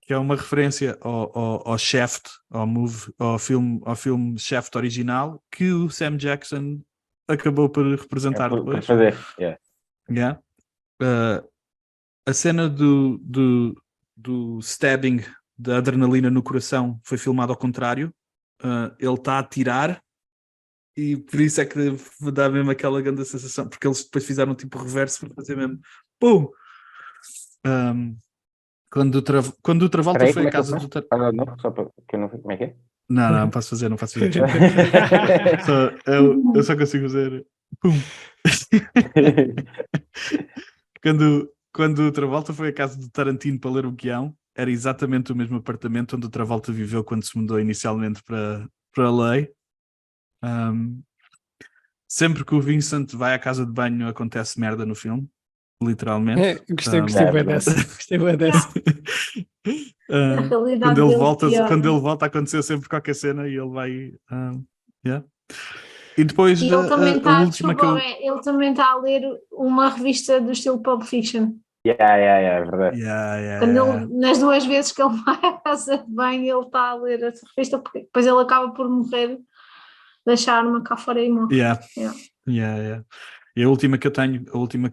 Que é uma referência ao Shaft, ao filme Shaft original, que o Sam Jackson acabou por representar depois. A cena do stabbing, da adrenalina no coração, foi filmado ao contrário. Ele está a atirar e por isso é que dá mesmo aquela grande sensação, porque eles depois fizeram tipo reverso para fazer mesmo pum! Quando o Travolta foi à casa do Não, só para que eu não sei como é que é. Não posso fazer. Eu só consigo fazer pum. Quando o Travolta foi à casa do Tarantino para ler o guião, era exatamente o mesmo apartamento onde o Travolta viveu quando se mudou inicialmente para LA. Sempre que o Vincent vai à casa de banho acontece merda no filme, literalmente. Gostei bem dessa. Quando ele volta aconteceu sempre qualquer cena e ele vai e depois ele também a última ele também está a ler uma revista do estilo Pulp Fiction. É verdade. Quando nas 2 vezes que ele vai à casa de banho, ele está a ler essa revista, porque depois ele acaba por morrer, deixar a arma cá fora e morre. E a última que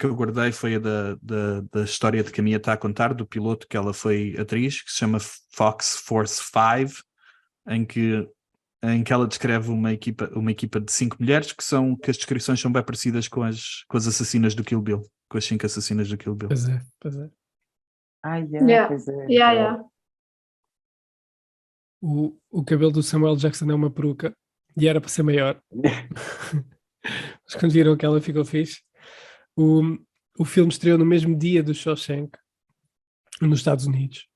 eu guardei foi a da história de que a Mia está a contar, do piloto que ela foi atriz, que se chama Fox Force 5, em que ela descreve uma equipa de 5 mulheres que as descrições são bem parecidas com as assassinas do Kill Bill, com as 5 assassinas do Kill Bill. Pois é. Pois é. O cabelo do Samuel Jackson é uma peruca e era para ser maior. Mas quando viram que ela ficou fixe. O filme estreou no mesmo dia do Shawshank, nos Estados Unidos.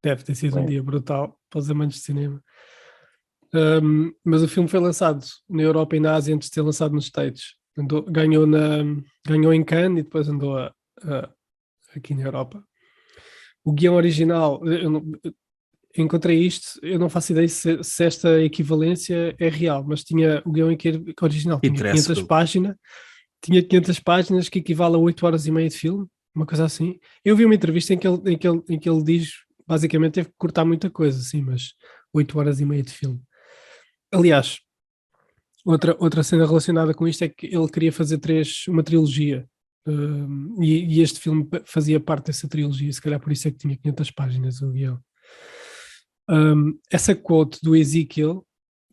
Deve ter sido um dia brutal para os amantes de cinema. Mas o filme foi lançado na Europa e na Ásia antes de ser lançado nos States. Ganhou em Cannes e depois andou aqui na Europa. O guião original, encontrei isto, eu não faço ideia se esta equivalência é real, mas tinha o guião original, tinha 500 páginas, que equivale a 8 horas e meia de filme, uma coisa assim. Eu vi uma entrevista em que ele diz, basicamente teve que cortar muita coisa, assim, mas 8 horas e meia de filme. Aliás, outra cena relacionada com isto é que ele queria fazer uma trilogia, e este filme fazia parte dessa trilogia, se calhar por isso é que tinha 500 páginas o guião. Essa quote do Ezekiel,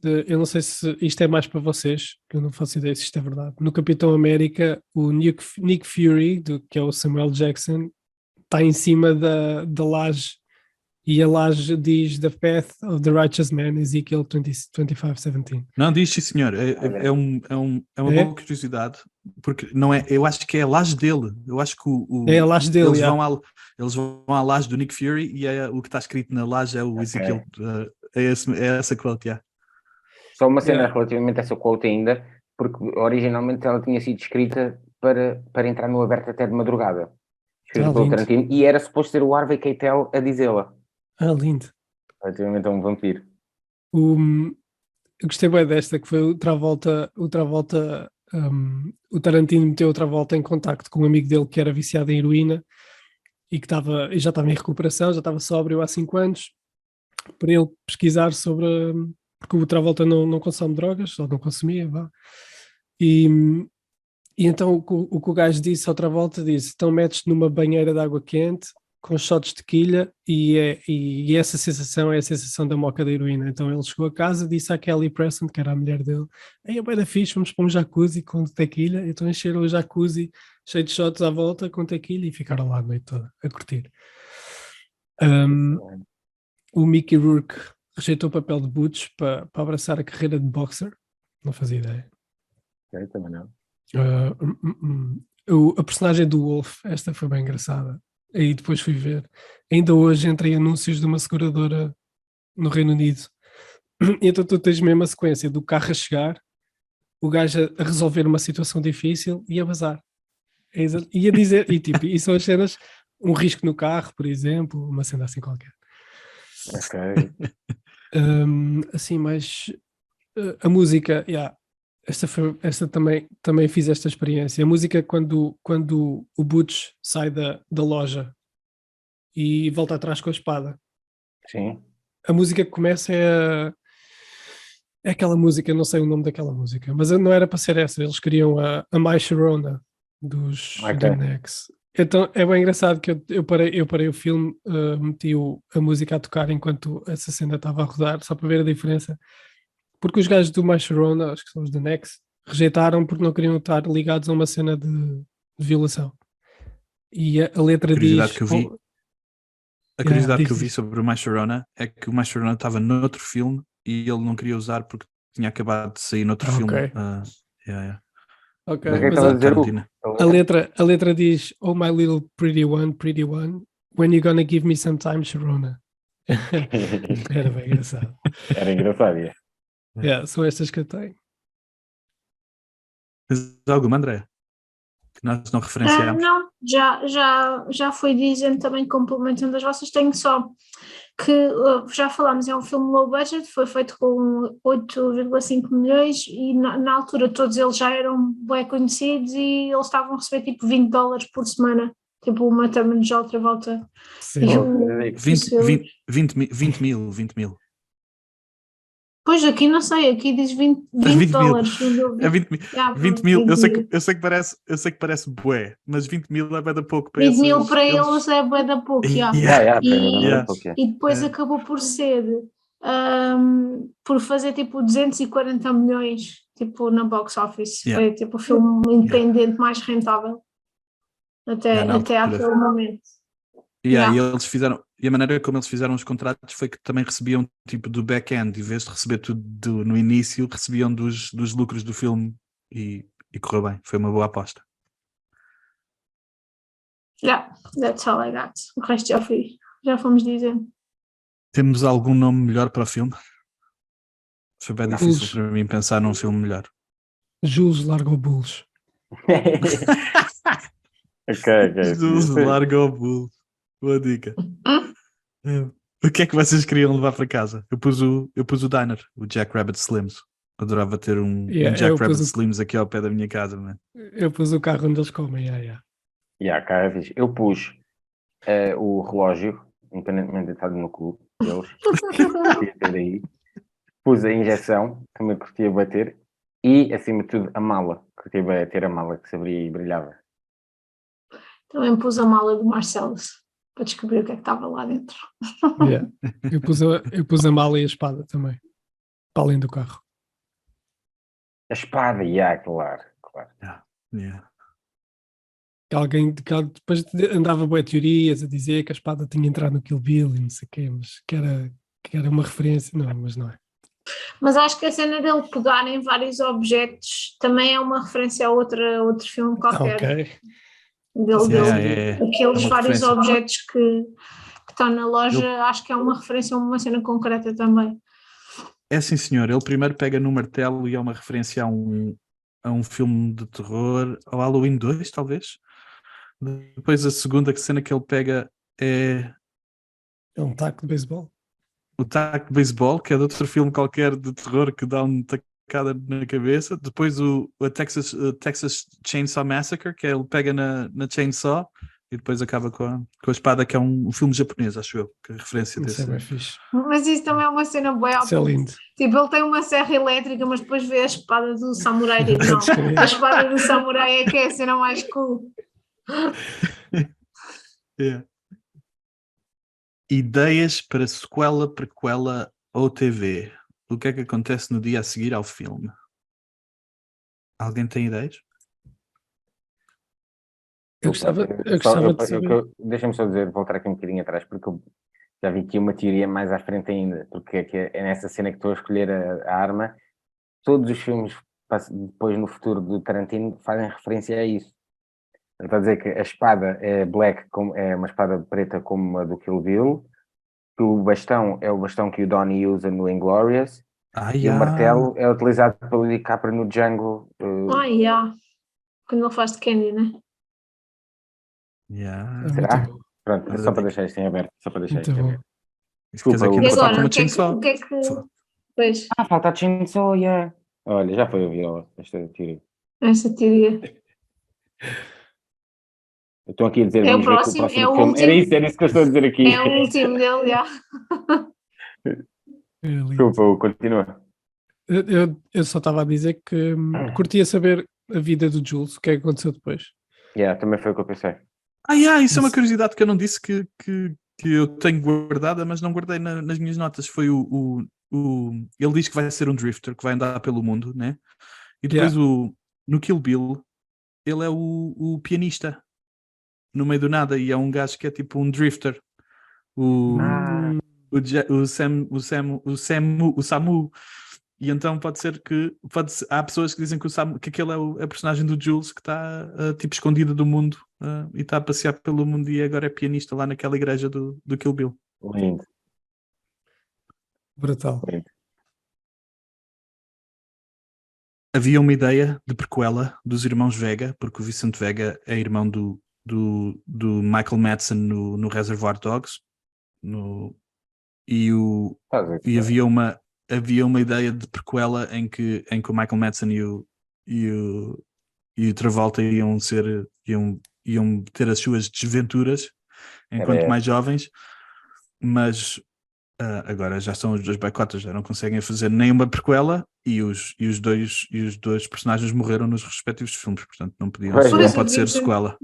eu não sei se isto é mais para vocês, que eu não faço ideia se isto é verdade. No Capitão América, o Nick Fury, que é o Samuel Jackson, está em cima da laje, e a laje diz The Path of the Righteous Man, Ezekiel 25:17. Não, diz sim, senhor. É uma boa curiosidade, porque não é, eu acho que é a laje dele. Eu acho que é a laje dele. Eles vão à laje do Nick Fury e o que está escrito na laje é o Ezekiel. É essa quote, Só uma cena relativamente a essa quote ainda, porque originalmente ela tinha sido escrita para entrar no aberto até de madrugada. Escrita pelo Tarantino, e era suposto ser o Harvey Keitel a dizê-la. Lindo. Relativamente a um vampiro. Eu gostei bem desta, que foi o Travolta o Tarantino meteu outra volta em contacto com um amigo dele que era viciado em heroína e que já estava em recuperação, já estava sóbrio há 5 anos, para ele pesquisar sobre... Porque o Travolta não consome drogas, ou não consumia, vá. E então o que o gajo disse ao Travolta, disse, então metes numa banheira de água quente, com shots de tequila, e essa sensação é a sensação da moca da heroína. Então ele chegou a casa, disse à Kelly Preston, que era a mulher dele, é bem da fixe, vamos para um jacuzzi com tequila. Então encheram o jacuzzi cheio de shots à volta com tequila e ficaram lá a noite toda a curtir. O Mickey Rourke rejeitou o papel de Butch para abraçar a carreira de boxer, não fazia ideia. Também não. A personagem do Wolf, esta foi bem engraçada. Aí depois fui ver. Ainda hoje entrei anúncios de uma seguradora no Reino Unido. E então tu tens mesmo a sequência do carro a chegar, o gajo a resolver uma situação difícil e a bazar. E a dizer, e são as cenas, um risco no carro, por exemplo, uma cena assim qualquer. Ok. Assim, mas a música, esta também fiz esta experiência. A música quando o Butch sai da loja e volta atrás com a espada. Sim. A música que começa é aquela música, não sei o nome daquela música, mas não era para ser essa, eles queriam a My Sharona dos X. Então é bem engraçado que eu parei o filme, meti a música a tocar enquanto essa cena estava a rodar, só para ver a diferença. Porque os gajos do My Sharona, acho que são os da Next, rejeitaram porque não queriam estar ligados a uma cena de violação. E a letra diz... A curiosidade que eu vi sobre o My Sharona é que o My Sharona estava noutro filme e ele não queria usar porque tinha acabado de sair noutro filme. Ok, mas a letra diz "Oh my little pretty one, when you gonna give me some time, Sharona?" Era bem engraçado. Era engraçado, são estas que eu tenho. Tens alguma, André? Que nós não referenciamos? Não, já fui dizendo também, complementando as vossas, tenho só que já falámos, é um filme low budget, foi feito com 8,5 milhões e na altura todos eles já eram bem conhecidos e eles estavam a receber tipo $20 por semana, tipo uma Thurman de outra volta. 20 mil. Pois aqui não sei, aqui diz 20 dólares. É 20 mil. 20 mil. Eu sei que parece bué, mas 20 mil é bué da pouco para 20 mil para eles é bué da pouco, E depois acabou por ser por fazer tipo 240 milhões tipo na box office. Foi tipo o filme independente mais rentável até aquele momento. E eles fizeram, e a maneira como eles fizeram os contratos foi que também recebiam tipo do back-end, em vez de receber tudo no início, recebiam dos lucros do filme e correu bem, foi uma boa aposta. That's all I got. O resto já fomos dizendo. Temos algum nome melhor para o filme? Foi bem difícil para mim pensar num filme melhor. Jules largou Bulls. Ok. Jules largou Bulls. Boa dica. O que é que vocês queriam levar para casa? Eu pus o Diner, o Jack Rabbit Slims. Adorava ter um Jack Rabbit Slims aqui ao pé da minha casa, man. Eu pus o carro onde eles comem, cara, eu pus o relógio, independentemente de estar no cu deles, curtia ter aí. Pus a injeção, também curtia bater, e acima de tudo a mala, curtia ter a mala que se abria e brilhava. Também pus a mala do Marcellus para descobrir o que é que estava lá dentro. Eu pus a mala e a espada também, para além do carro. A espada, claro. Alguém depois andava boas teorias a dizer que a espada tinha entrado no Kill Bill e não sei o quê, mas que era uma referência, mas não é. Mas acho que a cena dele pegar em vários objetos também é uma referência a outro filme qualquer. Aqueles vários objetos que estão na loja, acho que é uma referência a uma cena concreta também. É sim, senhor. Ele primeiro pega no martelo e é uma referência a um filme de terror, ao Halloween 2, talvez. Depois a segunda cena que ele pega é um taco de beisebol. O taco de beisebol, que é de outro filme qualquer de terror que dá um facada na cabeça. Depois a Texas Chainsaw Massacre, que é ele pega na chainsaw e depois acaba com a espada, que é um filme japonês, acho eu, que é a referência Isso é desse. bem fixe. Mas isso também é uma cena boa. Isso é lindo. Tipo, ele tem uma serra elétrica, mas depois vê a espada do samurai. Tipo, não, a espada do samurai é que é a cena mais cool. Yeah. Ideias para sequela, prequela ou TV. O que é que acontece no dia a seguir ao filme? Alguém tem ideias? Eu gostava de saber. Deixa-me só dizer, voltar aqui um bocadinho atrás, porque eu já vi aqui uma teoria mais à frente ainda, porque é nessa cena que estou a escolher a arma. Todos os filmes depois no futuro do Tarantino fazem referência a isso. Ele está a dizer que a espada é black, é uma espada preta como a do Kill Bill, que o bastão é o bastão que o Donnie usa no Inglourious, e o martelo é utilizado pelo DiCaprio no Django. Quando ele faz de Candy, né? É Será? muito bom. Pronto, é só para deixar isto em aberto. Só para deixar Muito isto em bom. aberto. Isso quer dizer que E ainda falta agora, uma o que é chainsaw. que... Pois, Falta a Chainsaw, yeah. Olha, já foi ouvir esta teoria. essa teoria. Eu estou aqui a dizer, É o vamos ver que próximo, próximo é o filme. último. Era isso que eu estou a dizer aqui. É o último dele, já. É lindo. Desculpa, continua. Eu só estava a dizer que curtia saber a vida do Jules, o que é que aconteceu depois. Também foi o que eu pensei. Isso é uma curiosidade que eu não disse que eu tenho guardada, mas não guardei nas minhas notas. Foi ele diz que vai ser um drifter, que vai andar pelo mundo, né? E depois no Kill Bill, ele é o pianista no meio do nada, e é um gajo que é tipo um drifter. O Samu. E então pode ser que há pessoas que dizem que aquele é a personagem do Jules que está tipo escondida do mundo e está a passear pelo mundo e agora é pianista lá naquela igreja do Kill Bill. Lindo. Brutal. Lindo. Havia uma ideia de prequela dos irmãos Vega, porque o Vincent Vega é irmão do Michael Madsen no Reservoir Dogs, e havia uma ideia de prequela em que o Michael Madsen e o Travolta iam ter as suas desventuras enquanto mais jovens, mas agora já são os dois boicotas, já não conseguem fazer nenhuma prequela e os dois personagens morreram nos respectivos filmes, portanto não pode ser sequela.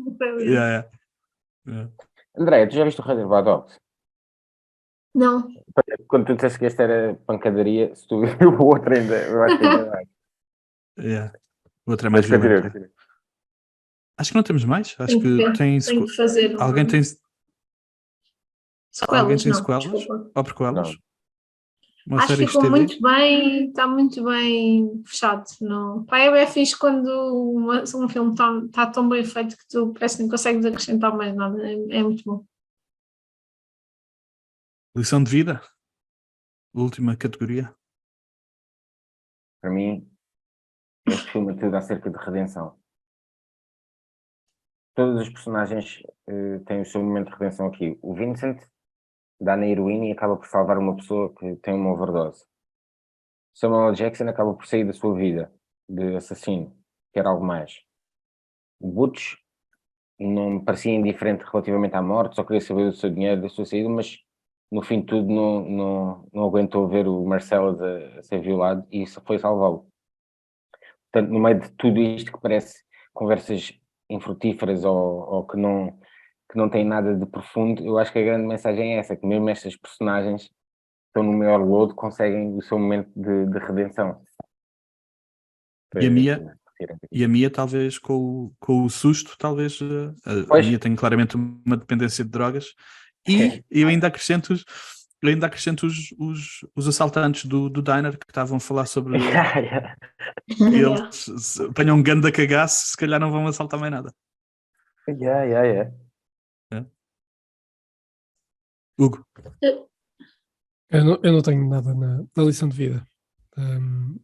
André, tu já viste o Reservoir Dogs? Não. Quando tu disseste que este era pancadaria, se tu viu o outro ainda, eu acho que ainda mais. O outro é mais violento. Acho que não temos mais. Acho que tem que fazer alguém tem sequelas, alguém tem não, sequelas desculpa. ou prequelas? Uma Acho série que ficou de TV? muito bem, está muito bem fechado. Não. Pá, é bem fixe quando um filme está tão bem feito que tu parece que não consegues acrescentar mais nada. É muito bom. Lição de vida? Última categoria. Para mim, este filme é tudo acerca de redenção. Todos os personagens têm o seu momento de redenção aqui. O Vincent dá na heroína e acaba por salvar uma pessoa que tem uma overdose. Samuel Jackson acaba por sair da sua vida de assassino, quer algo mais. O Butch não me parecia indiferente relativamente à morte, só queria saber do seu dinheiro, da sua saída, mas no fim de tudo não aguentou ver o Marcellus a ser violado e isso foi salvá-lo. Portanto, no meio de tudo isto que parece conversas infrutíferas ou que não têm nada de profundo, eu acho que a grande mensagem é essa, que mesmo estas personagens que estão no maior lodo conseguem o seu momento de redenção. E a Mia talvez com o susto, talvez a Mia tem claramente uma dependência de drogas e eu ainda acrescento os assaltantes do diner que estavam a falar sobre eles se apanham um ganda cagaço, se calhar não vão assaltar mais nada. Hugo? Eu não tenho nada na lição de vida.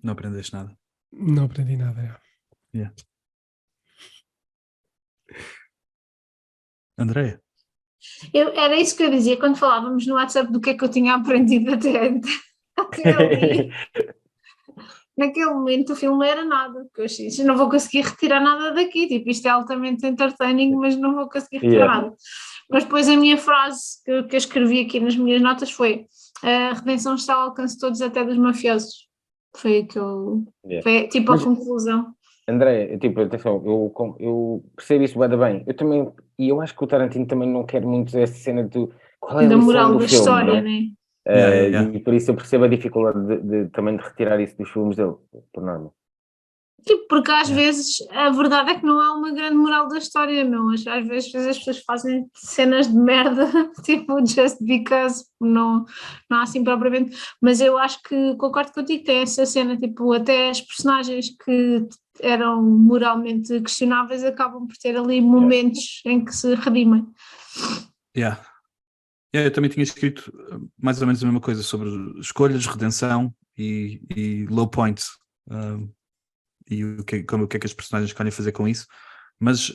Não aprendeste nada? Não aprendi nada. Andréia? Era isso que eu dizia quando falávamos no WhatsApp do que é que eu tinha aprendido até ali. naquele momento o filme não era nada, porque eu achei, "Isto não vou conseguir retirar nada daqui, tipo, isto é altamente entertaining, mas não vou conseguir retirar nada." Mas depois a minha frase que eu escrevi aqui nas minhas notas foi: a redenção está ao alcance de todos, até dos mafiosos. Foi que eu. Foi tipo a conclusão. André, tipo, atenção, eu percebo isso bué da bem. Eu também, e eu acho que o Tarantino também não quer muito essa cena do qual é a Da lição moral do da filme, história, né? né? E por isso eu percebo a dificuldade também de retirar isso dos filmes dele, por norma. Tipo, porque às vezes a verdade é que não há uma grande moral da história, não. Às vezes as pessoas fazem cenas de merda, tipo, just because, não há assim propriamente. Mas eu acho que concordo contigo, tem essa cena, tipo, até as personagens que eram moralmente questionáveis acabam por ter ali momentos em que se redimem. Eu também tinha escrito mais ou menos a mesma coisa sobre escolhas, redenção e low points. E o que é que as personagens escolhem fazer com isso. Mas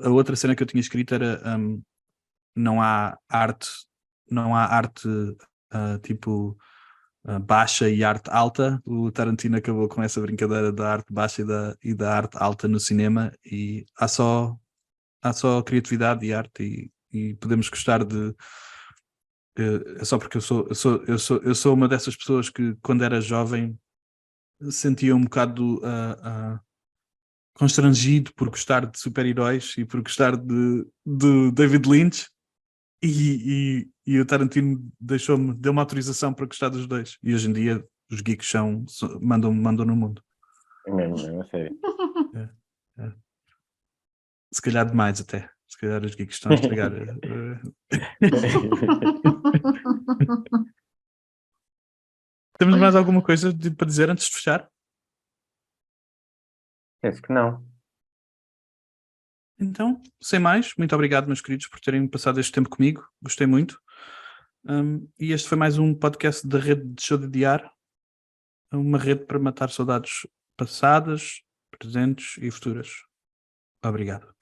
a outra cena que eu tinha escrito era não há arte tipo baixa e arte alta. O Tarantino acabou com essa brincadeira da arte baixa e da arte alta no cinema, e há só criatividade e arte, e podemos gostar de é só porque eu sou uma dessas pessoas que quando era jovem sentia um bocado constrangido por gostar de super-heróis e por gostar de David Lynch, e o Tarantino deu-me autorização para gostar dos dois, e hoje em dia os geeks mandam no mundo. É mesmo, a sério. É. Se calhar demais até. Se calhar os geeks estão a estragar. Temos mais alguma coisa para dizer antes de fechar? Penso que não. Então, sem mais, muito obrigado, meus queridos, por terem passado este tempo comigo. Gostei muito. E este foi mais um podcast da rede de Show de Diário, uma rede para matar saudades passadas, presentes e futuras. Obrigado.